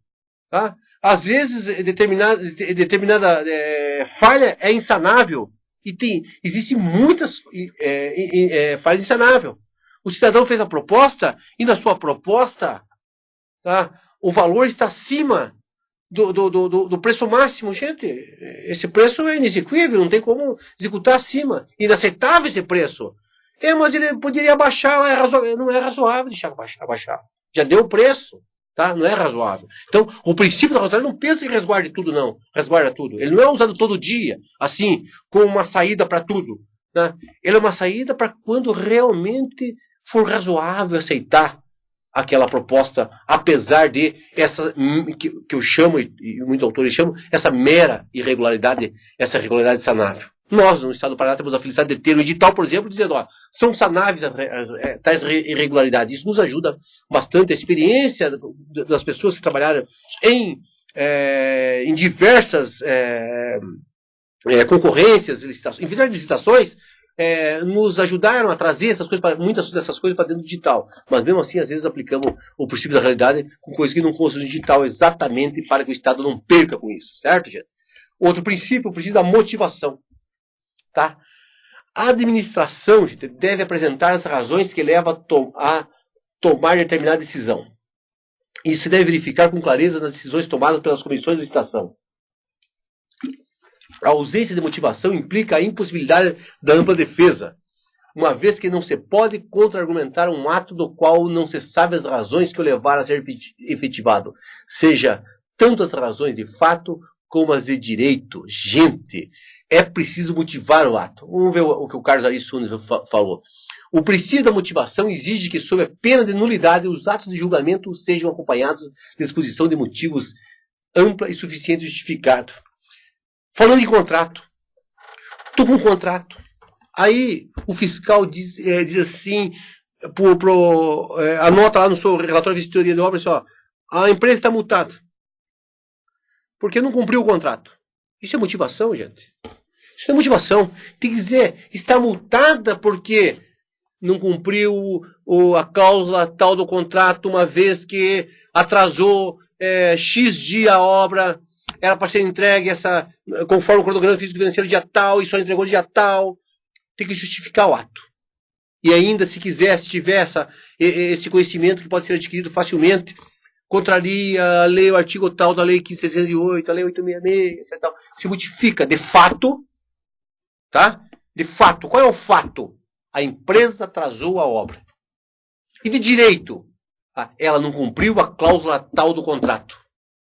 Tá? Às vezes, determinada falha é insanável. E existem muitas falhas insanáveis. O cidadão fez a proposta e na sua proposta, tá, o valor está acima do preço máximo. Gente, esse preço é inexequível, não tem como executar acima. Inaceitável esse preço. Mas ele poderia abaixar, não é razoável deixar abaixar. Já deu o preço. Tá? Não é razoável. Então, o princípio da razoabilidade não pensa em resguarde tudo, não. Resguarda tudo. Ele não é usado todo dia, assim, como uma saída para tudo. Tá? Ele é uma saída para quando realmente for razoável aceitar aquela proposta, apesar de essa, que eu chamo, e muitos autores chamam, essa mera irregularidade, essa irregularidade sanável. Nós, no Estado do Paraná, temos a felicidade de ter um edital, por exemplo, dizendo, são sanáveis tais irregularidades. Isso nos ajuda bastante. A experiência das pessoas que trabalharam em diversas concorrências, licitações, em diversas licitações, nos ajudaram a trazer muitas dessas coisas para dentro do digital. Mas mesmo assim, às vezes aplicamos o princípio da realidade com coisas que não constam no digital exatamente para que o Estado não perca com isso. Certo, gente? Outro princípio, o princípio da motivação. Tá? A administração, gente, deve apresentar as razões que levam a tomar determinada decisão. Isso se deve verificar com clareza nas decisões tomadas pelas comissões de licitação. A ausência de motivação implica a impossibilidade da ampla defesa, uma vez que não se pode contra-argumentar um ato do qual não se sabe as razões que o levaram a ser efetivado, seja tanto as razões de fato como as de direito. Gente, é preciso motivar o ato. Vamos ver o que o Carlos Ari Sunes falou. O princípio da motivação exige que, sob a pena de nulidade, os atos de julgamento sejam acompanhados de exposição de motivos ampla e suficiente justificado. Falando em contrato. Estou com um contrato. Aí o fiscal diz assim, anota lá no seu relatório de vistoria de obras, a empresa está multada. Porque não cumpriu o contrato. Isso é motivação, gente. Isso não é motivação. Tem que dizer, está multada porque não cumpriu a cláusula tal do contrato, uma vez que atrasou X dia a obra, era para ser entregue conforme o cronograma físico-financeiro dia tal, e só entregou dia tal. Tem que justificar o ato. E ainda, se tiver esse conhecimento que pode ser adquirido facilmente, contraria a lei, o artigo tal da lei 15.608, a lei 866, etc. Tal. Se modifica de fato, tá? De fato. Qual é o fato? A empresa atrasou a obra. E de direito? Ela não cumpriu a cláusula tal do contrato.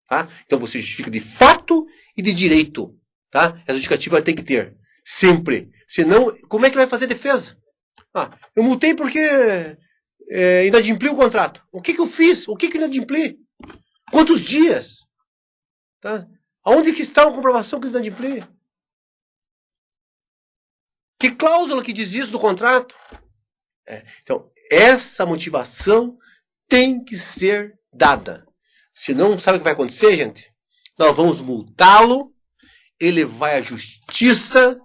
Tá? Então você justifica de fato e de direito. Tá? Essa justificativa tem que ter. Sempre. Senão, como é que vai fazer defesa? Eu multei porque inadimpli o contrato. O que eu fiz? O que inadimpli? Quantos dias? Tá? Aonde que está a comprovação que inadimpli? Que cláusula que diz isso do contrato? Então, essa motivação tem que ser dada. Senão, sabe o que vai acontecer, gente? Nós vamos multá-lo, ele vai à justiça,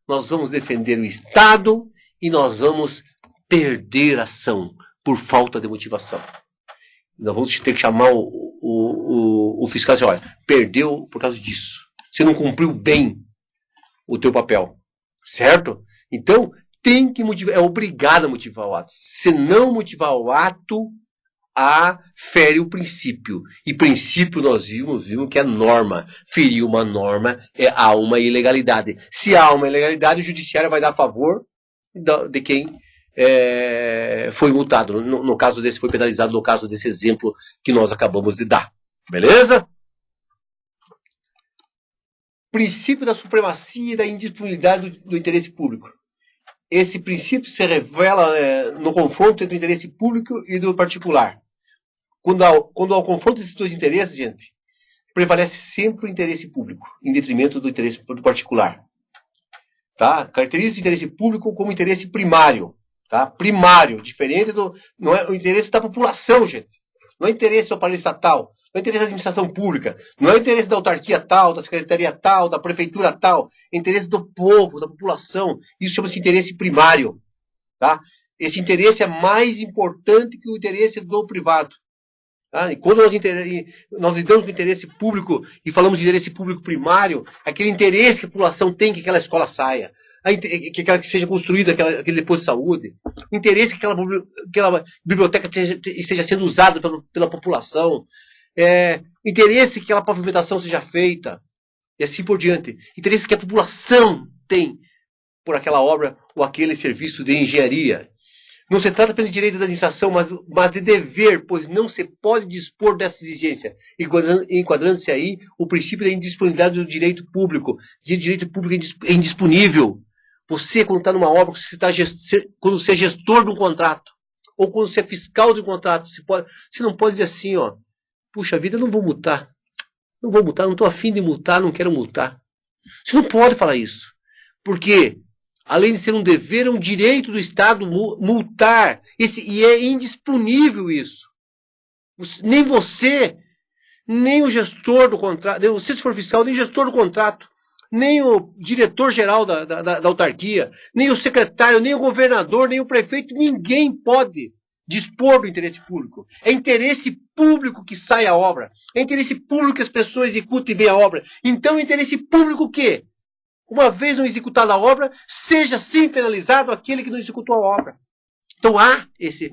nós vamos defender o Estado e nós vamos perder a ação por falta de motivação. Nós vamos ter que chamar o fiscal e dizer, olha, perdeu por causa disso. Você não cumpriu bem o teu papel. Certo? Então, tem que motivar, é obrigado a motivar o ato. Se não motivar o ato, fere o princípio. E princípio nós vimos que é norma. Ferir uma norma há uma ilegalidade. Se há uma ilegalidade, o judiciário vai dar a favor de quem foi multado. No caso desse, foi penalizado, no caso desse exemplo que nós acabamos de dar. Beleza? Princípio da supremacia e da indisponibilidade do interesse público. Esse princípio se revela no confronto entre o interesse público e do particular. Quando há o confronto desses dois interesses, gente, prevalece sempre o interesse público, em detrimento do interesse do particular. Tá? Caracteriza o interesse público como interesse primário. Tá? Primário, diferente do... Não é o interesse da população, gente. Não é interesse do aparelho estatal. Não é interesse da administração pública. Não é interesse da autarquia tal, da secretaria tal, da prefeitura tal. É interesse do povo, da população. Isso chama-se interesse primário. Tá? Esse interesse é mais importante que o interesse do privado. Tá? E quando nós lidamos com interesse público e falamos de interesse público primário, aquele interesse que a população tem que aquela escola saia, que seja construída aquele posto de saúde, o interesse que aquela biblioteca esteja sendo usada pela população, interesse que aquela pavimentação seja feita, e assim por diante. Interesse que a população tem por aquela obra ou aquele serviço de engenharia. Não se trata pelo direito da administração, mas de dever, pois não se pode dispor dessa exigência, enquadrando-se aí o princípio da indisponibilidade do direito público. Direito público é indisponível. Você, quando está numa obra, quando você é gestor de um contrato, ou quando você é fiscal de um contrato, você não pode dizer assim, ó, puxa vida, eu não vou multar. Não vou multar, não estou afim de multar, não quero multar. Você não pode falar isso. Porque, além de ser um dever, é um direito do Estado multar. E é indisponível isso. Nem você, nem o gestor do contrato, nem você se for fiscal, nem o gestor do contrato, nem o diretor-geral da autarquia, nem o secretário, nem o governador, nem o prefeito, ninguém pode dispor do interesse público. É interesse público que sai a obra. É interesse público que as pessoas executem bem a obra. Então é interesse público que, uma vez não executada a obra, seja sim penalizado aquele que não executou a obra. Então há esse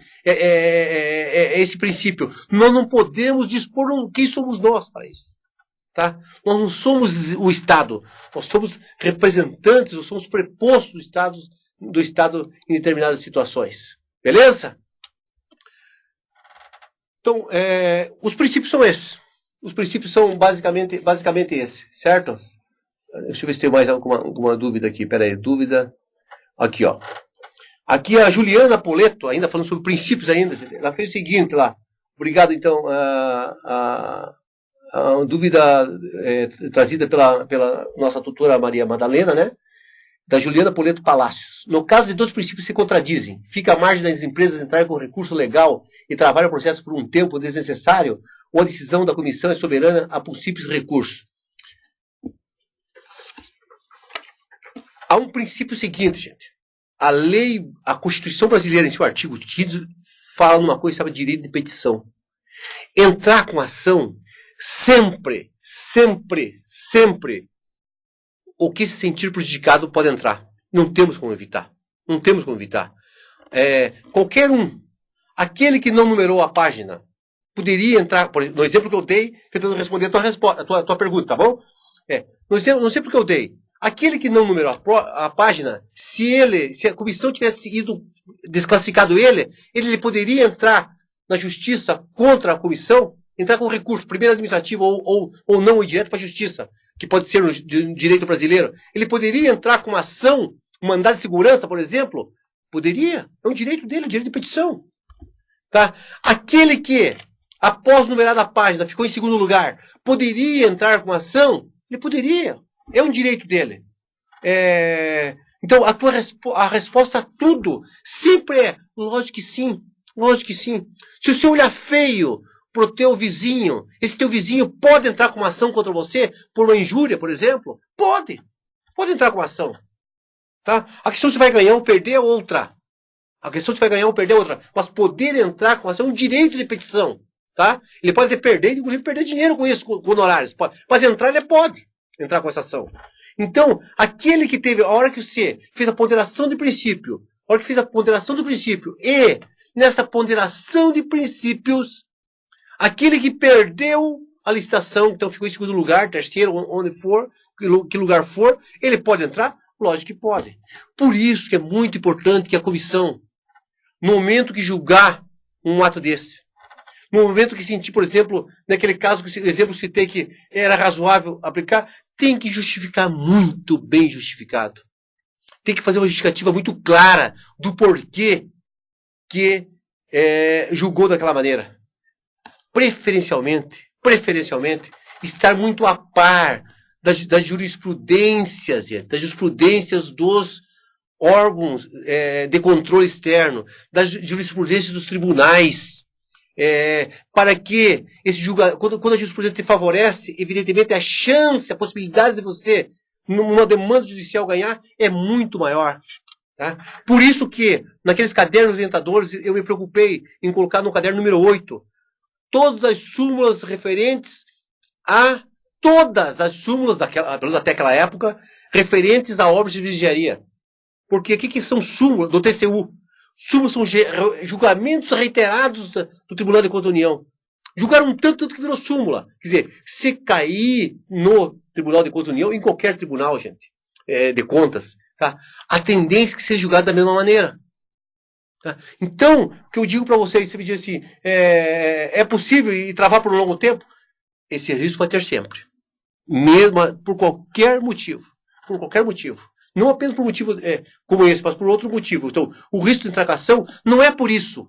princípio. Nós não podemos dispor quem somos nós para isso. Tá? Nós não somos o Estado. Nós somos representantes, nós somos prepostos do Estado em determinadas situações. Beleza? Então, os princípios são esses. Os princípios são basicamente esses, certo? Deixa eu ver se tem mais alguma dúvida aqui. Pera aí, dúvida. Aqui, ó. Aqui a Juliana Poleto, ainda falando sobre princípios ainda. Ela fez o seguinte lá. Obrigado, então. A dúvida trazida pela nossa tutora Maria Madalena, né? Da Juliana Poleto Palácios. No caso de dois princípios se contradizem, fica à margem das empresas entrarem com recurso legal e travar o processo por um tempo desnecessário, ou a decisão da comissão é soberana a possíveis recursos. Há um princípio seguinte, gente. A Constituição brasileira, em seu artigo 15, fala numa coisa chamada direito de petição. Entrar com ação sempre, o que se sentir prejudicado pode entrar. Não temos como evitar. Qualquer um, aquele que não numerou a página, poderia entrar, no exemplo que eu dei, tentando responder a tua pergunta, tá bom? No exemplo que eu dei, aquele que não numerou a página, se a comissão tivesse desclassificado ele poderia entrar na justiça contra a comissão, entrar com recurso, primeiro administrativo ou não, ou direto para a justiça, que pode ser no direito brasileiro. Ele poderia entrar com uma ação, um mandado de segurança, por exemplo? Poderia. É um direito dele, direito de petição. Tá? Aquele que, após numerar a página, ficou em segundo lugar, poderia entrar com ação? Ele poderia. É um direito dele. Então, a resposta a tudo sempre é lógico que sim. Se o senhor olhar feio pro teu vizinho. Esse teu vizinho pode entrar com uma ação contra você por uma injúria, por exemplo? Pode. Pode entrar com uma ação. Tá? A questão se vai ganhar ou perder é outra. A questão se vai ganhar ou perder é outra. Mas poder entrar com uma ação é um direito de petição. Tá? Ele pode até perder, inclusive perder dinheiro com isso, com honorários. Pode. Mas entrar, ele pode entrar com essa ação. Então, aquele que teve, a hora que você fez a ponderação de princípio, a hora que fez a ponderação do princípio, e nessa ponderação de princípios, aquele que perdeu a licitação, então ficou em segundo lugar, terceiro, onde for, que lugar for, ele pode entrar? Lógico que pode. Por isso que é muito importante que a comissão, no momento que julgar um ato desse, no momento que sentir, por exemplo, naquele caso que o exemplo citei que era razoável aplicar, tem que justificar muito bem justificado. Tem que fazer uma justificativa muito clara do porquê que julgou daquela maneira. Preferencialmente, estar muito a par das jurisprudências, dos órgãos de controle externo, das jurisprudências dos tribunais, para que esse julgamento, quando a jurisprudência te favorece, evidentemente a chance, a possibilidade de você, numa demanda judicial, ganhar é muito maior. Tá? Por isso que, naqueles cadernos orientadores, eu me preocupei em colocar no caderno número 8 todas as súmulas referentes a todas as súmulas, até aquela época, referentes a obras de engenharia. Porque o que são súmulas do TCU? Súmulas são julgamentos reiterados do Tribunal de Contas da União. Julgaram tanto que virou súmula. Quer dizer, se cair no Tribunal de Contas da União, em qualquer tribunal, gente, de contas, tá? A tendência é que seja julgado da mesma maneira. Tá? Então, o que eu digo para vocês, você me diz assim, é possível e travar por um longo tempo? Esse risco vai ter sempre. Mesmo por qualquer motivo. Por qualquer motivo. Não apenas por motivo como esse, mas por outro motivo. Então, o risco de intragação não é por isso.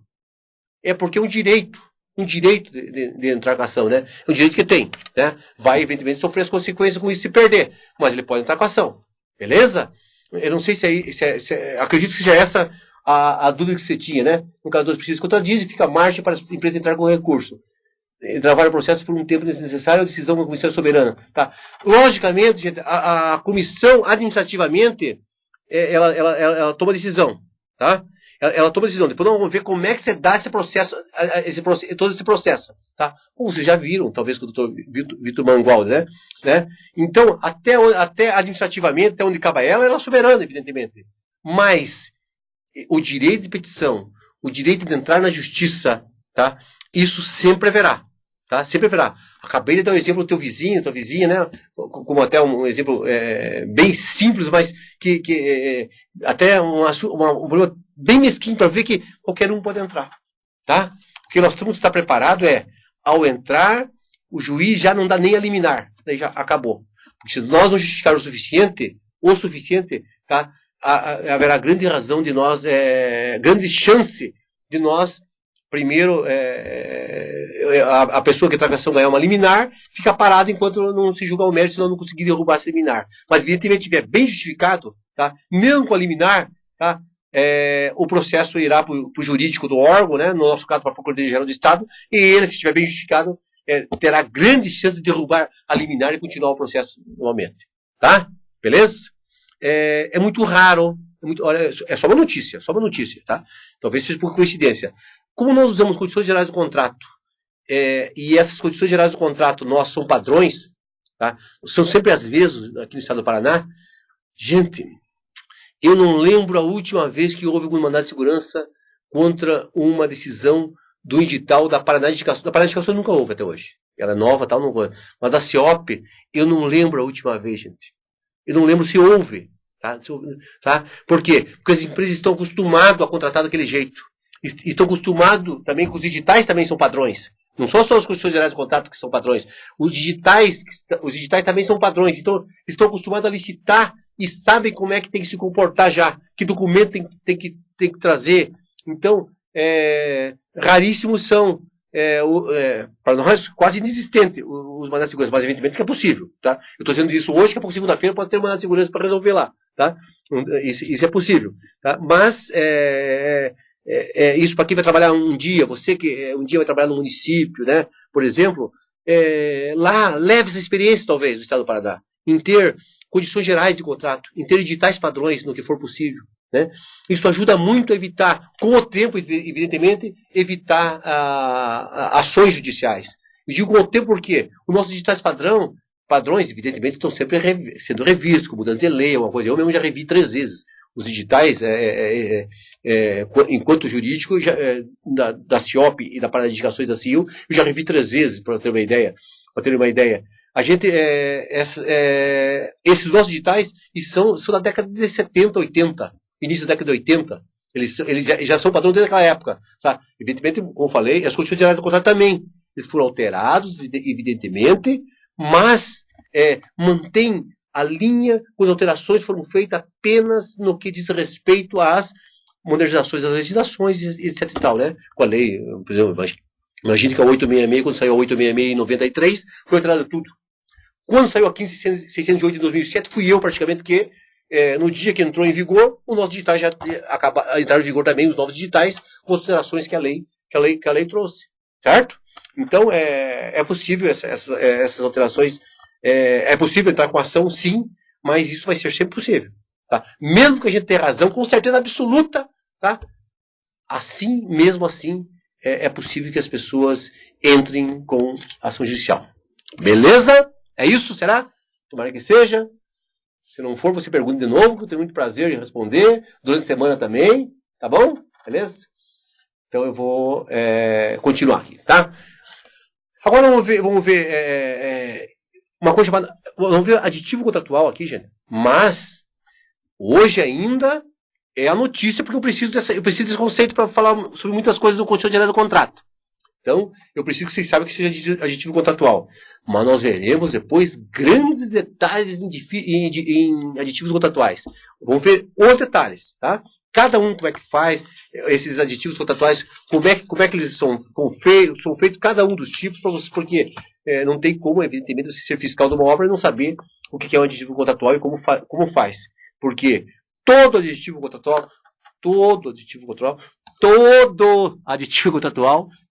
É porque é um direito. Um direito de entrar com a ação, né? É um direito que tem, né? Vai, evidentemente, sofrer as consequências com isso se perder. Mas ele pode entrar com a ação. Beleza? Eu não sei acredito que seja essa a dúvida que você tinha, né? No caso dos precisa contradiz e fica à margem para a empresa entrar com recurso. Travar o processo por um tempo desnecessário ou decisão da comissão soberana. Tá? Logicamente, gente, a comissão, administrativamente, ela toma decisão. Tá? Ela toma decisão. Depois nós vamos ver como é que você dá esse processo, todo esse processo. Tá? Como vocês já viram, talvez com o doutor Vitor Mangualdi, né? Então, até administrativamente, até onde cabe ela é soberana, evidentemente. Mas o direito de petição, o direito de entrar na justiça, tá? Isso sempre haverá. Tá? Sempre haverá. Acabei de dar um exemplo do teu vizinho, tua vizinha, né? Como até um exemplo bem simples, mas que até um problema bem mesquinho para ver que qualquer um pode entrar. Tá? O que nós temos que estar preparado ao entrar, o juiz já não dá nem a liminar. Daí já acabou. Porque se nós não justificar o suficiente, tá? Haverá grande razão de nós, grande chance de nós, primeiro, a pessoa que entra a ação ganhar uma liminar, fica parado enquanto não se julgar o mérito, senão não conseguir derrubar essa liminar. Mas, evidentemente, estiver bem justificado, tá? Mesmo com a liminar, tá? O processo irá para o jurídico do órgão, né? No nosso caso, para a Procuradoria-Geral do Estado, e ele, se estiver bem justificado, terá grande chance de derrubar a liminar e continuar o processo novamente. Tá? Beleza? É muito raro, olha, é só uma notícia, tá? Talvez seja por coincidência. Como nós usamos condições gerais do contrato, e essas condições gerais do contrato nós são padrões, tá? São sempre as mesmas aqui no estado do Paraná. Gente, eu não lembro a última vez que houve algum mandado de segurança contra uma decisão do edital da Paraná Indicação. Da Paraná Indicação nunca houve até hoje. Ela é nova, tal, não houve. Mas da CIOP, eu não lembro a última vez, gente. Eu não lembro se houve. Tá? Por quê? Porque as empresas estão acostumadas a contratar daquele jeito. Estão acostumados também que os digitais também são padrões. Não são só as condições gerais de contrato que são padrões. Os digitais também são padrões. Então, estão acostumados a licitar e sabem como é que tem que se comportar já. Que documento tem que trazer. Então, raríssimos são, para nós, quase inexistente os mandados de segurança. Mas, evidentemente, que é possível. Tá? Eu estou dizendo isso hoje, que a pouco segunda-feira pode ter um mandado de segurança para resolver lá. Tá? Isso é possível. Tá? Mas, Isso para quem vai trabalhar um dia, você que um dia vai trabalhar no município, né? Por exemplo, lá leve essa experiência, talvez, do Estado do Paraná, em ter condições gerais de contrato, em ter editais padrões no que for possível. Né? Isso ajuda muito a evitar, com o tempo, evidentemente, evitar ações judiciais. Eu digo com o tempo porque os nossos editais padrões, evidentemente, estão sempre sendo revistos, com mudança de lei, alguma coisa. Eu mesmo já revi 3 vezes os editais, enquanto jurídico, da CIOP e da Parada de Indicações da CIU, eu já revi 3 vezes, para ter uma ideia. A gente, esses nossos editais são da década de 70, 80, início da década de 80. Eles já são padrão desde aquela época. Sabe? Evidentemente, como eu falei, as condições gerais do contrato também. Eles foram alterados, evidentemente, mas mantém a linha quando alterações foram feitas apenas no que diz respeito às modernizações das legislações, etc. e tal, né? Com a lei, por exemplo, imagine que a 866, quando saiu a 866 em 93, foi alterado tudo. Quando saiu a 15608 em 2007, fui eu praticamente que, no dia que entrou em vigor, o nosso digital já entraram em vigor também os novos digitais, com as alterações que a lei trouxe. Certo? Então, é possível essas alterações, é possível entrar com ação, sim, mas isso vai ser sempre possível. Tá? Mesmo que a gente tenha razão, com certeza absoluta, tá? Mesmo assim, é possível que as pessoas entrem com ação judicial. Beleza? É isso, será? Tomara que seja. Se não for, você pergunta de novo, que eu tenho muito prazer em responder. Durante a semana também, tá bom? Beleza? Então eu vou continuar aqui, tá? Agora vamos ver uma coisa chamada... Vamos ver aditivo contratual aqui, gente. Mas, hoje ainda é a notícia, porque eu preciso desse conceito para falar sobre muitas coisas do Constituição Geral do Contrato. Então, eu preciso que vocês saibam que seja aditivo contratual. Mas nós veremos depois grandes detalhes em aditivos contratuais. Vamos ver os detalhes, tá? Cada um, como é que faz esses aditivos contratuais, como é que eles são feitos, cada um dos tipos, porque não tem como, evidentemente, você ser fiscal de uma obra e não saber o que é um aditivo contratual e como faz. Porque todo aditivo contratual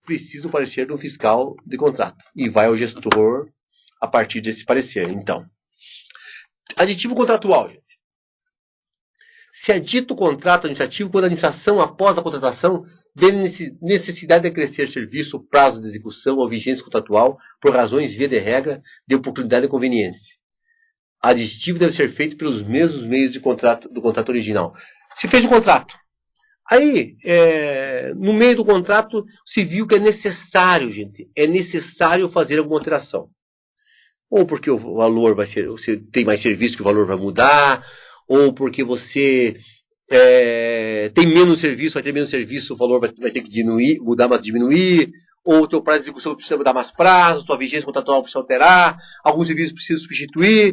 precisa do parecer do fiscal de contrato. E vai ao gestor a partir desse parecer. Então, aditivo contratual, gente. Se adita o contrato administrativo quando a administração, após a contratação, vê necessidade de acrescer serviço, prazo de execução ou vigência contratual por razões, via de regra, de oportunidade e conveniência. Aditivo deve ser feito pelos mesmos meios do contrato original. Se fez o contrato. Aí, no meio do contrato, se viu que é necessário, gente, fazer alguma alteração. Ou porque o valor você tem mais serviço que o valor vai mudar, ou porque você tem menos serviço, vai ter menos serviço, o valor vai ter que mudar, mas diminuir, ou o teu prazo de execução precisa dar mais prazo, tua vigência contratual precisa alterar, alguns serviços precisa substituir.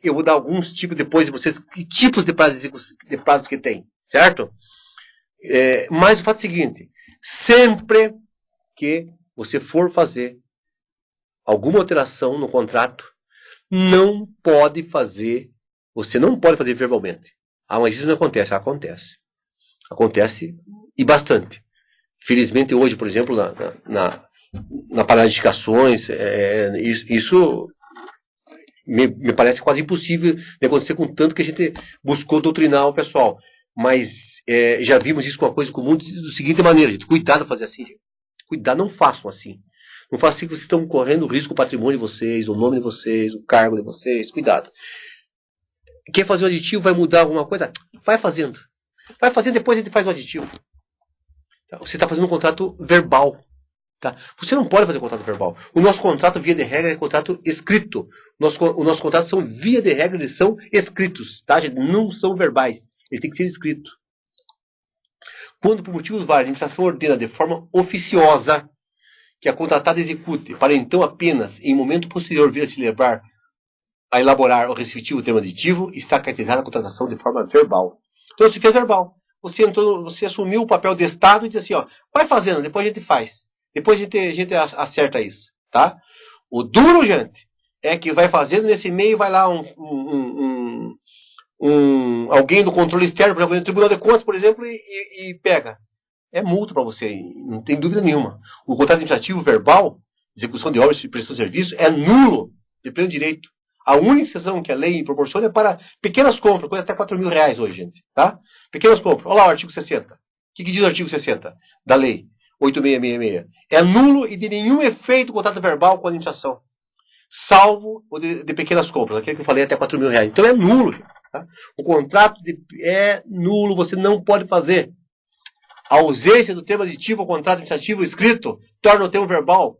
Eu vou dar alguns tipos depois de vocês, que tipos de prazos que tem, certo? Mas o fato é o seguinte, sempre que você for fazer alguma alteração no contrato, você não pode fazer verbalmente. Mas isso não acontece. Acontece. Acontece e bastante. Felizmente hoje, por exemplo, na parada de indicações, isso me parece quase impossível de acontecer, com tanto que a gente buscou doutrinar o pessoal. Mas já vimos isso com uma coisa comum da seguinte maneira, gente. Cuidado fazer assim, gente. Cuidado, não façam assim. Não façam assim que vocês estão correndo risco o patrimônio de vocês, o nome de vocês, o cargo de vocês. Cuidado. Quer fazer o aditivo, vai mudar alguma coisa? Vai fazendo. Vai fazendo, depois a gente faz o aditivo. Você está fazendo um contrato verbal. Tá? Você não pode fazer contrato verbal. O nosso contrato, via de regra, é contrato escrito. O nosso contrato são, via de regra, eles são escritos. Tá? Não são verbais. Ele tem que ser escrito. Quando, por motivos vários, a administração ordena de forma oficiosa que a contratada execute, para então apenas, em momento posterior, vir a se levar a elaborar o respectivo termo aditivo, está caracterizada a contratação de forma verbal. Então, se fez verbal. Você assumiu o papel de Estado e disse assim, ó, vai fazendo, depois a gente faz. Depois a gente acerta isso. Tá? O duro, gente, é que vai fazendo, nesse meio vai lá alguém do controle externo, por exemplo, no Tribunal de Contas, por exemplo, e pega. é multa para você, não tem dúvida nenhuma. O contrato administrativo verbal, execução de obras e prestação de serviço, é nulo de pleno direito. A única exceção que a lei proporciona é para pequenas compras, coisa até R$4.000 hoje, gente. Tá? Pequenas compras. Olha lá o artigo 60. O que diz o artigo 60 da lei 8666? É nulo e de nenhum efeito o contrato verbal com a administração, salvo o de pequenas compras, aquele que eu falei até R$4.000. Então é nulo. Tá? O contrato é nulo, você não pode fazer. A ausência do termo aditivo ao contrato administrativo escrito torna o termo verbal.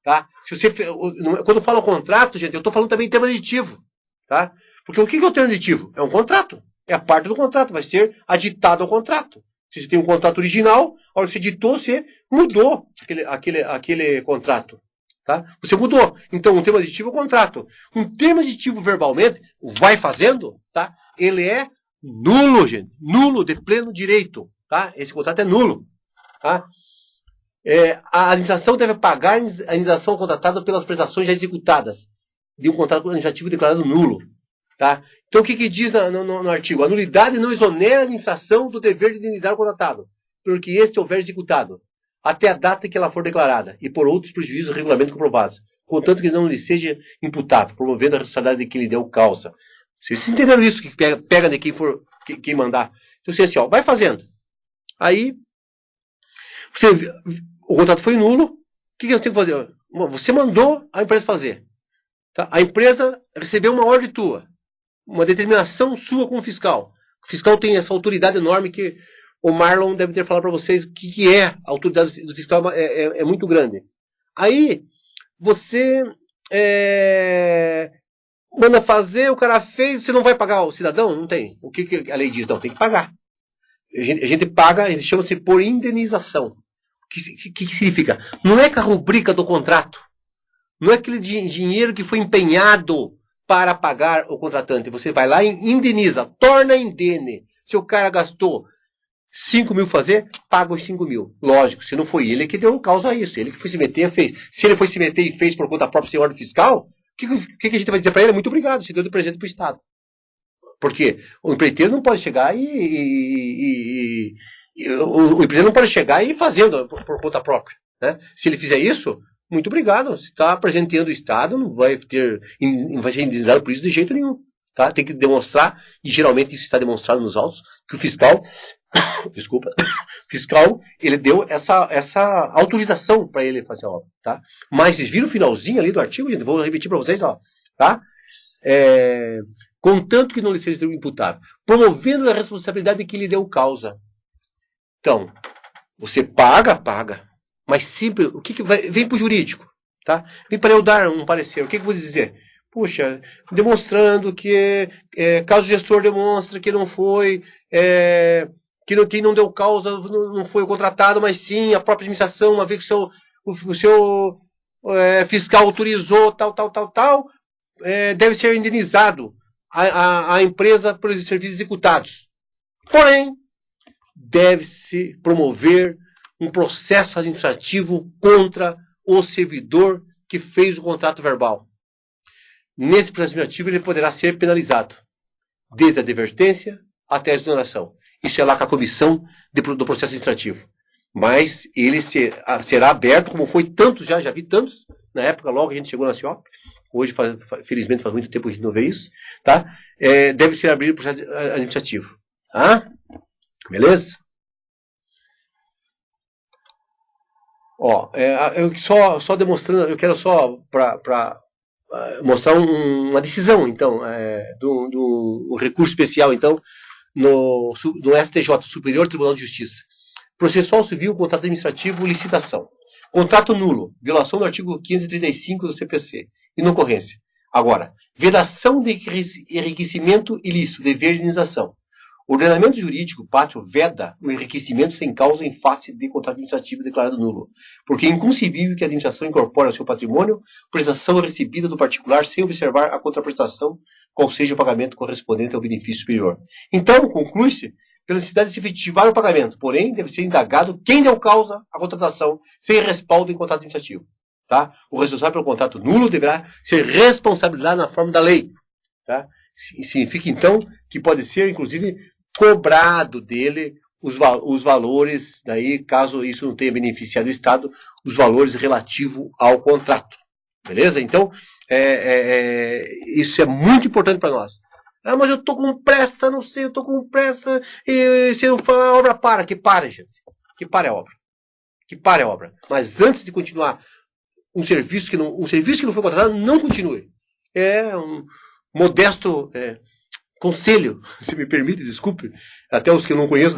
Tá? Se você, quando eu falo contrato, gente, eu estou falando também em termo aditivo. Tá? Porque o que é o termo aditivo? É um contrato. É a parte do contrato, vai ser aditado ao contrato. Se você tem um contrato original, a hora que você editou, você mudou aquele contrato. Tá? Você mudou. Então, um termo aditivo é um contrato. Um termo aditivo verbalmente, vai fazendo, tá? Ele é nulo, gente. Nulo de pleno direito. Tá? Esse contrato é nulo. Tá? A administração deve pagar a indenização contratada pelas prestações já executadas de um contrato administrativo declarado nulo. Tá? Então, o que diz no artigo? A nulidade não exonera a administração do dever de indenizar o contratado, pelo que este houver executado, até a data em que ela for declarada, e por outros prejuízos regularmente comprovados, contanto que não lhe seja imputável, promovendo a responsabilidade de quem lhe deu causa. Vocês entenderam isso, que pega de quem mandar. Então, assim, ó, vai fazendo. Aí, o contrato foi nulo, o que você tem que fazer? Você mandou a empresa fazer. Tá? A empresa recebeu uma ordem tua, uma determinação sua como fiscal. O fiscal tem essa autoridade enorme que o Marlon deve ter falado para vocês o que é a autoridade do fiscal, é muito grande. Aí, você manda fazer, o cara fez, você não vai pagar o cidadão? Não tem. O que a lei diz? Não, tem que pagar. A gente paga, a gente chama-se por indenização. O que significa? Não é que a rubrica do contrato, não é aquele dinheiro que foi empenhado para pagar o contratante. Você vai lá e indeniza, torna indene. Se o cara gastou 5 mil fazer, paga os 5 mil. Lógico, se não foi ele que deu causa a isso, ele que foi se meter, fez. Se ele foi se meter e fez por conta própria sem ordem fiscal, o que a gente vai dizer para ele? Muito obrigado, se deu de presente para o Estado. Porque o empreiteiro não pode chegar o empreiteiro não pode chegar e ir fazendo por conta própria. Né? Se ele fizer isso, muito obrigado. Se está apresentando o Estado, não vai ser indenizado por isso de jeito nenhum. Tá? Tem que demonstrar, e geralmente isso está demonstrado nos autos, que o fiscal, ele deu essa autorização para ele fazer a obra. Tá? Mas vocês viram o finalzinho ali do artigo? Gente? Vou repetir para vocês. Ó, tá? Contanto que não lhe seja imputável, promovendo a responsabilidade de quem lhe deu causa. Então, você paga, mas sempre, o que vem para o jurídico, tá? Vem para eu dar um parecer, o que eu vou dizer? Puxa, demonstrando que, caso o gestor demonstra que não foi, que quem não deu causa não foi o contratado, mas sim a própria administração, uma vez que o seu fiscal autorizou, tal, deve ser indenizado a empresa pelos serviços executados. Porém, deve-se promover um processo administrativo contra o servidor que fez o contrato verbal. Nesse processo administrativo, ele poderá ser penalizado, desde a advertência até a exoneração. Isso é lá com a comissão do processo administrativo. Mas ele será aberto, como foi tantos já vi tantos, na época, logo a gente chegou na CIOP. Hoje, felizmente, faz muito tempo que a gente não vê isso. Tá? Deve ser aberto o processo administrativo. Tá? Beleza? Ó, eu só demonstrando, eu quero só para mostrar uma decisão, então, do recurso especial, então, no STJ, Superior Tribunal de Justiça. Processual civil, contrato administrativo, licitação. Contrato nulo, violação do artigo 535 do CPC, inocorrência. Agora, vedação de enriquecimento ilícito, dever de indenização. O ordenamento jurídico pátrio veda o enriquecimento sem causa em face de contrato administrativo declarado nulo, porque é inconcebível que a administração incorpore ao seu patrimônio prestação recebida do particular sem observar a contraprestação, qual seja o pagamento correspondente ao benefício superior. Então, conclui-se pela necessidade de se efetivar o pagamento, porém, deve ser indagado quem deu causa à contratação sem respaldo em contrato administrativo. Tá? O responsável pelo contrato nulo deverá ser responsabilizado na forma da lei. Tá? Significa, então, que pode ser, inclusive, cobrado dele os valores, daí, caso isso não tenha beneficiado o Estado, os valores relativos ao contrato. Beleza? Então, isso é muito importante para nós. Ah, mas eu estou com pressa, não sei, eu estou com pressa, e se eu falar a obra para. Que pare, gente. Que pare a obra. Que pare a obra. Mas antes de continuar um serviço que não foi contratado, não continue. É um modesto conselho, se me permite, desculpe, até os que eu não conheço,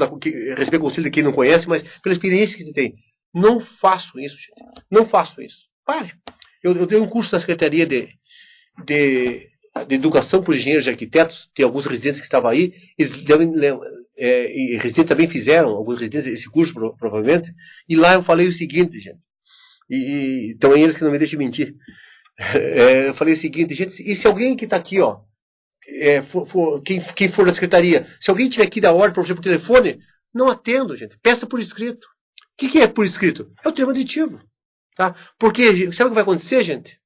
receber conselho de quem não conhece, mas pela experiência que você tem. Não façam isso, gente. Não façam isso. Pare. Eu dei um curso na Secretaria de Educação para os Engenheiros e Arquitetos, tem alguns residentes que estavam aí, e residentes também fizeram, alguns residentes, esse curso, provavelmente, e lá eu falei o seguinte, gente, então eles que não me deixam mentir, eu falei o seguinte, gente, e se alguém que está aqui, ó, quem for da secretaria, se alguém tiver aqui da ordem para você por telefone, não atendo, gente, peça por escrito. O que é por escrito? É o termo aditivo, tá? Porque, sabe o que vai acontecer, gente?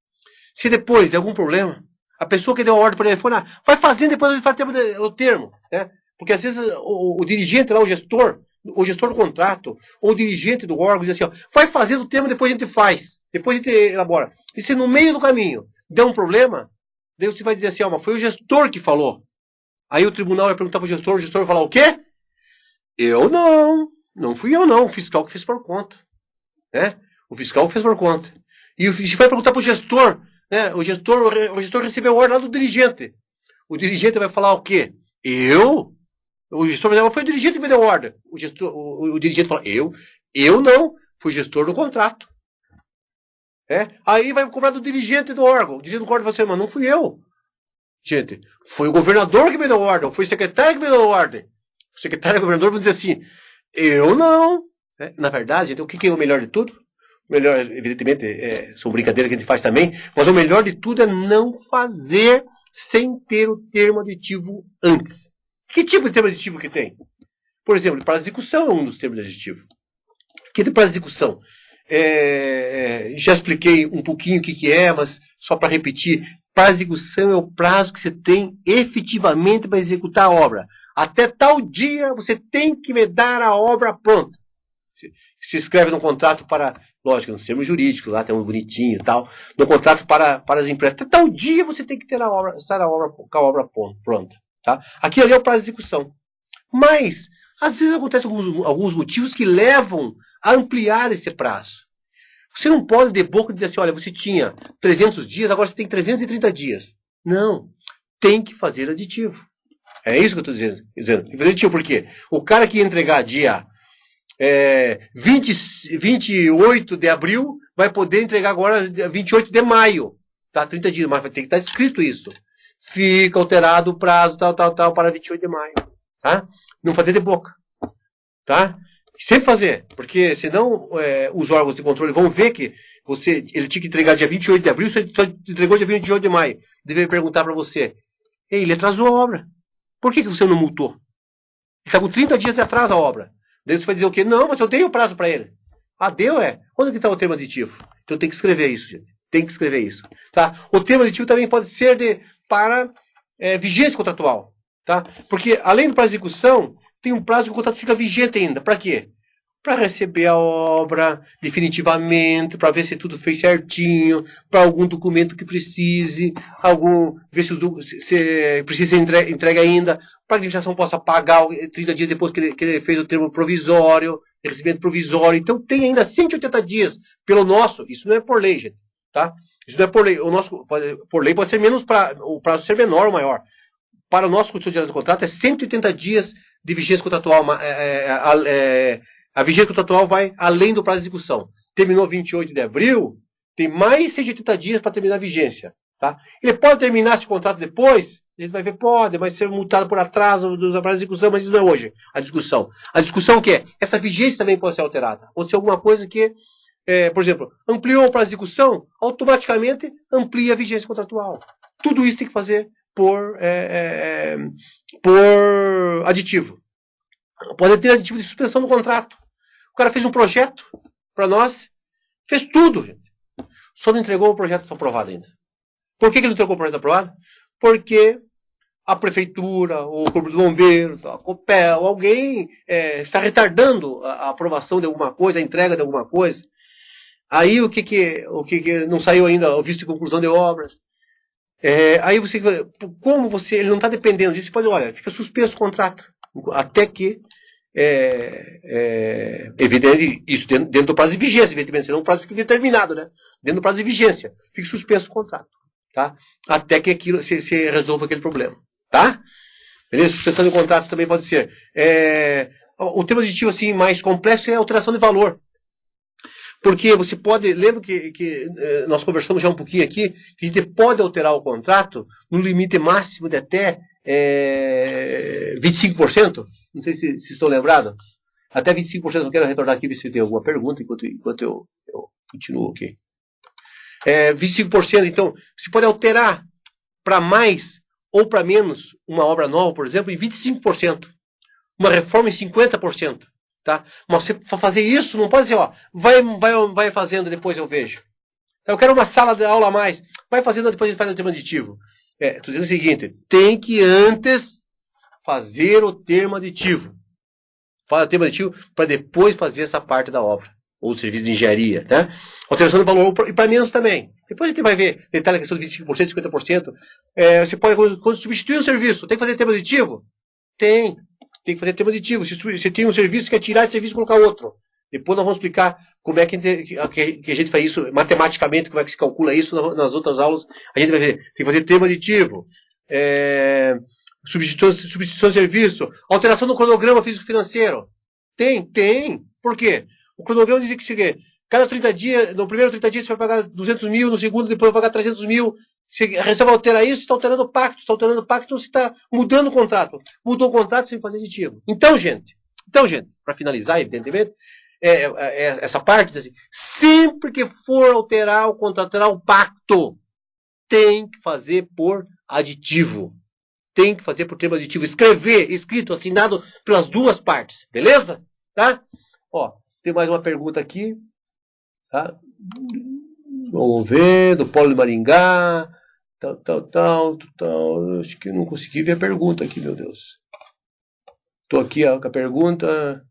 Se depois de algum problema, a pessoa que deu a ordem por telefone, vai fazendo depois ele faz o termo, né? Porque às vezes o dirigente lá, o gestor do contrato, ou o dirigente do órgão diz assim, ó, vai fazendo o termo, depois a gente faz, depois a gente elabora. E se no meio do caminho der um problema, daí você vai dizer assim, ó, mas foi o gestor que falou. Aí o tribunal vai perguntar pro gestor, o gestor vai falar o quê? Eu não fui eu não, o fiscal que fez por conta, né? O fiscal fez por conta. E você vai perguntar pro gestor, né? O gestor recebeu a ordem lá do dirigente. O dirigente vai falar o quê? Eu? O gestor vai dizer, foi o dirigente que me deu a ordem. O dirigente fala, eu não, fui gestor do contrato. Aí vai cobrar do dirigente do órgão. O dirigente do órgão vai dizer, mas não fui eu. Gente, foi o governador que me deu a ordem, foi o secretário que me deu a ordem. O secretário e o governador vão dizer assim, eu não. Na verdade, então, o que é o melhor de tudo? O melhor, evidentemente, são brincadeiras que a gente faz também, mas o melhor de tudo é não fazer sem ter o termo aditivo antes. Que tipo de termo aditivo que tem? Por exemplo, prazo de execução é um dos termos aditivos. Que de prazo de execução? Já expliquei um pouquinho o que é, mas só para repetir, prazo de execução é o prazo que você tem efetivamente para executar a obra. Até tal dia você tem que me dar a obra pronta. Se escreve no contrato para, lógico, nos termos jurídicos, lá tem um bonitinho e tal, no contrato para as empresas. Até tal dia você tem que ter estar com a obra pronta. Tá? Aqui ali é o prazo de execução. Mas, às vezes acontecem alguns motivos que levam a ampliar esse prazo. Você não pode de boca dizer assim, olha, você tinha 300 dias, agora você tem 330 dias. Não. Tem que fazer aditivo. É isso que eu estou dizendo. Aditivo por quê? O cara que ia entregar dia 28 de abril vai poder entregar agora 28 de maio. Tá? 30 dias, mas vai ter que estar escrito isso. Fica alterado o prazo, tal, para 28 de maio. Tá? Não fazer de boca. Tá? Sempre fazer, porque senão os órgãos de controle vão ver que ele tinha que entregar dia 28 de abril, você só entregou dia 28 de maio. Deve perguntar para você, ele atrasou a obra. Por que você não multou? Ele está com 30 dias de atraso a obra. Daí você vai dizer o quê? Não, mas eu dei o prazo para ele. Deu, Onde que está o termo aditivo? Então tem que escrever isso, gente. Tem que escrever isso. Tá? O termo aditivo também pode ser para vigência contratual. Tá? Porque além do prazo de execução, tem um prazo que o contrato fica vigente ainda. Para quê? Para receber a obra definitivamente, para ver se tudo fez certinho, para algum documento que precise, ver se precisa entrega ainda, para que a administração possa pagar 30 dias depois que ele fez o termo provisório, recebimento provisório. Então tem ainda 180 dias pelo nosso, isso não é por lei, gente. Tá? Isso não é por lei. Por lei pode ser menos, o prazo ser menor ou maior. Para o nosso Constituição Geral do Contrato é 180 dias de vigência contratual. A vigência contratual vai além do prazo de execução. Terminou 28 de abril, tem mais 180 dias para terminar a vigência. Tá? Ele pode terminar esse contrato depois? Ele vai ver, pode, vai ser multado por atraso do prazo de execução, mas isso não é hoje a discussão. A discussão que é, essa vigência também pode ser alterada. Pode ser alguma coisa que, por exemplo, ampliou o prazo de execução, automaticamente amplia a vigência contratual. Tudo isso tem que fazer por aditivo. Pode ter aditivo de suspensão do contrato. O cara fez um projeto para nós, fez tudo, gente. Só não entregou o projeto aprovado ainda. Por que ele não entregou o projeto aprovado? Porque a prefeitura, o Corpo de Bombeiros, a Copel, alguém está retardando a aprovação de alguma coisa, a entrega de alguma coisa. Aí o que não saiu ainda, o visto de conclusão de obras. Aí você, como ele não está dependendo disso, você pode, olha, fica suspenso o contrato, até que, evidente, isso dentro do prazo de vigência, evidentemente, senão o prazo fica determinado, né? Dentro do prazo de vigência, fica suspenso o contrato, tá? Até que aquilo se resolva aquele problema, tá? Beleza? Suspensão de contrato também pode ser. O tema aditivo assim, mais complexo é a alteração de valor. Porque você pode, lembra que nós conversamos já um pouquinho aqui, que a gente pode alterar o contrato no limite máximo de até 25%? Não sei se estão lembrados. Até 25%, eu quero retornar aqui, ver se tem alguma pergunta, enquanto eu continuo aqui. 25%, então, você pode alterar para mais ou para menos uma obra nova, por exemplo, em 25%. Uma reforma em 50%. Tá? Mas você para fazer isso, não pode dizer, ó, vai fazendo, depois eu vejo. Eu quero uma sala de aula a mais. Vai fazendo, depois a gente faz o termo aditivo. Estou dizendo o seguinte, tem que antes fazer o termo aditivo. Faz o termo aditivo para depois fazer essa parte da obra. Ou serviço de engenharia. Tá? Alteração do valor, e para menos também. Depois a gente vai ver detalhe a questão de 25%, 50%. Você pode, quando substituir um serviço, tem que fazer termo aditivo? Tem que fazer termo aditivo. Se você tem um serviço, quer tirar esse serviço e colocar outro. Depois nós vamos explicar como é que a gente faz isso matematicamente, como é que se calcula isso nas outras aulas. A gente vai ver. Tem que fazer termo aditivo. Substituição de serviço. Alteração do cronograma físico-financeiro. Tem. Por quê? O cronograma diz que cada 30 dias, no primeiro 30 dias você vai pagar 200 mil, no segundo depois vai pagar 300 mil. Você vai alterar isso, você está alterando o pacto, então você está mudando o contrato. Mudou o contrato sem fazer aditivo. Então, gente, para finalizar, evidentemente, essa parte, assim, sempre que for alterar o contrato, alterar o pacto, tem que fazer por aditivo. Tem que fazer por termo aditivo. Escrito, assinado pelas duas partes. Beleza? Tá? Ó, tem mais uma pergunta aqui. Tá? Vamos ver, do Polo de Maringá, tal. Acho que eu não consegui ver a pergunta aqui, meu Deus. Estou aqui com a pergunta.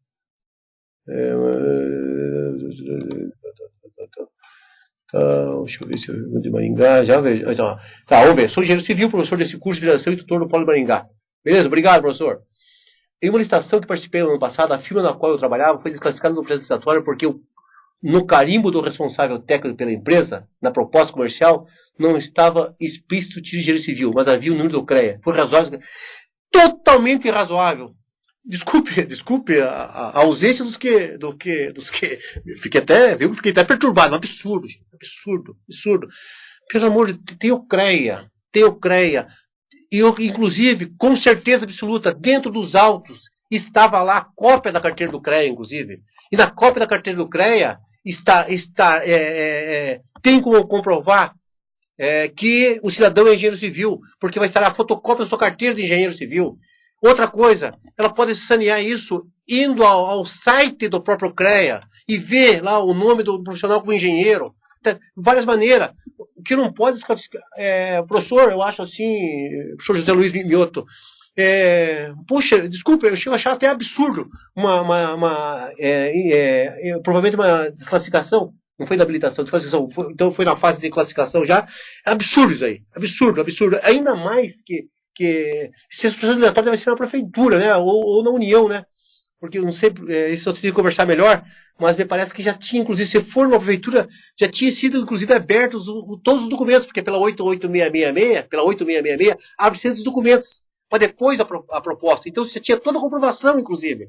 Deixa eu ver se eu de Maringá, já vejo. Então, vamos ver. Sou engenheiro civil, professor desse curso de geração e tutor do Polo de Maringá. Beleza? Obrigado, professor. Em uma licitação que participei no ano passado, a firma na qual eu trabalhava foi desclassificada no processo licitatório porque no carimbo do responsável técnico pela empresa, na proposta comercial, não estava explícito de engenheiro civil, mas havia o número do CREA. Foi razoável, totalmente irrazoável. Desculpe a ausência dos que fiquei até perturbado, um absurdo, gente, absurdo. Pelo amor de Deus, tem o CREA. E eu, inclusive, com certeza absoluta, dentro dos autos, estava lá a cópia da carteira do CREA, inclusive. E na cópia da carteira do CREA tem como comprovar que o cidadão é engenheiro civil, porque vai estar a fotocópia da sua carteira de engenheiro civil. Outra coisa, ela pode sanear isso indo ao site do próprio CREA e ver lá o nome do profissional como engenheiro. Várias maneiras. O que não pode desclassificar. Professor, eu acho assim, professor José Luiz Mioto, puxa, desculpa, eu chego a achar até absurdo provavelmente uma desclassificação, não foi da habilitação, desclassificação, então foi na fase de classificação já. É absurdo isso aí, absurdo. Ainda mais que se esse processo diretório deve ser na prefeitura, né, ou na União, né, porque eu não sei, isso eu teria que conversar melhor, mas me parece que já tinha, inclusive, se for uma prefeitura, já tinha sido, inclusive, abertos todos os documentos, porque pela 8666, abre-se esses documentos, para depois a proposta. Então, você tinha toda a comprovação, inclusive.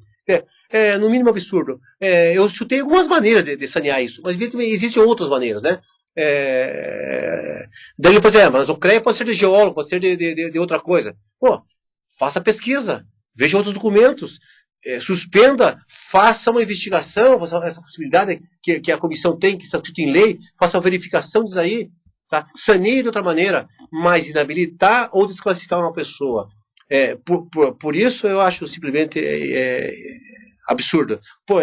No mínimo absurdo. Eu chutei algumas maneiras de sanear isso, mas existem outras maneiras, né? Daí, por exemplo, mas o CREA pode ser de geólogo, pode ser de outra coisa. Pô, faça pesquisa, veja outros documentos, suspenda, faça uma investigação, faça essa possibilidade que a comissão tem, que está escrito em lei, faça uma verificação disso aí, tá? Saneie de outra maneira, mas inabilitar ou desclassificar uma pessoa. Por isso eu acho simplesmente absurdo. Pô,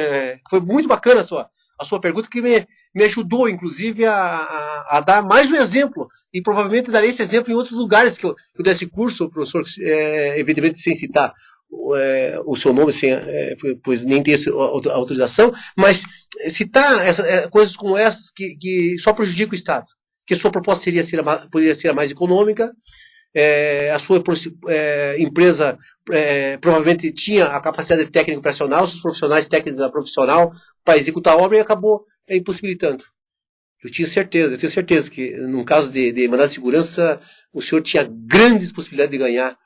foi muito bacana a sua pergunta, que me ajudou, inclusive, a dar mais um exemplo E provavelmente darei esse exemplo em outros lugares que eu desse curso, professor, evidentemente sem citar o seu nome, pois nem tem a autorização, mas citar coisas como essas que só prejudicam o Estado. Que a sua proposta poderia ser a mais econômica, a sua empresa provavelmente tinha a capacidade técnica operacional, seus profissionais técnicos da profissional para executar a obra e acabou impossibilitando. Eu tenho certeza que no caso de mandado de segurança, o senhor tinha grandes possibilidades de ganhar,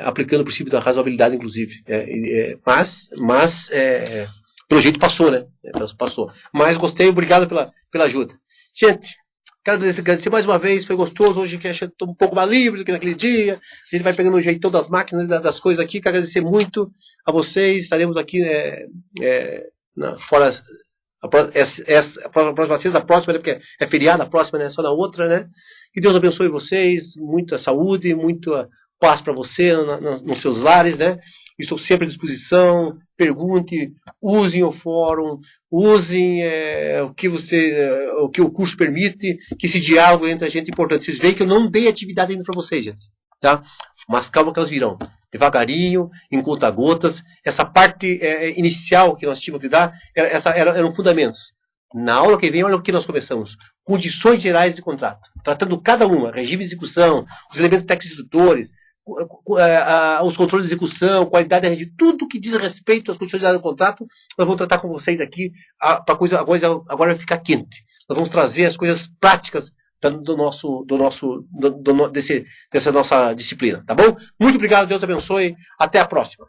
aplicando o princípio da razoabilidade, inclusive. Mas pelo jeito passou, né? Passou. Mas gostei, obrigado pela ajuda. Gente, quero agradecer mais uma vez, foi gostoso. Hoje que estou um pouco mais livre do que naquele dia. A gente vai pegando o jeitão das máquinas, das coisas aqui. Quero agradecer muito a vocês. Estaremos aqui fora. A próxima sexta, a próxima, né, porque é feriado, a próxima, né, só na outra, né? Que Deus abençoe vocês, muita saúde, muita paz para você nos seus lares, né? Estou sempre à disposição, pergunte, usem o fórum, usem o que o curso permite, que esse diálogo entre a gente é importante. Vocês veem que eu não dei atividade ainda para vocês, gente, tá? Mas calma que elas virão. Devagarinho, em conta-gotas. Essa parte inicial que nós tínhamos que dar, eram fundamentos. Na aula que vem, olha o que nós começamos. Condições gerais de contrato. Tratando cada uma. Regime de execução, os elementos técnicos instrutores, os controles de execução, qualidade da rede, tudo que diz respeito às condições gerais do contrato, nós vamos tratar com vocês aqui. A coisa agora vai ficar quente. Nós vamos trazer as coisas práticas dessa nossa disciplina, tá bom? Muito obrigado, Deus abençoe, até a próxima.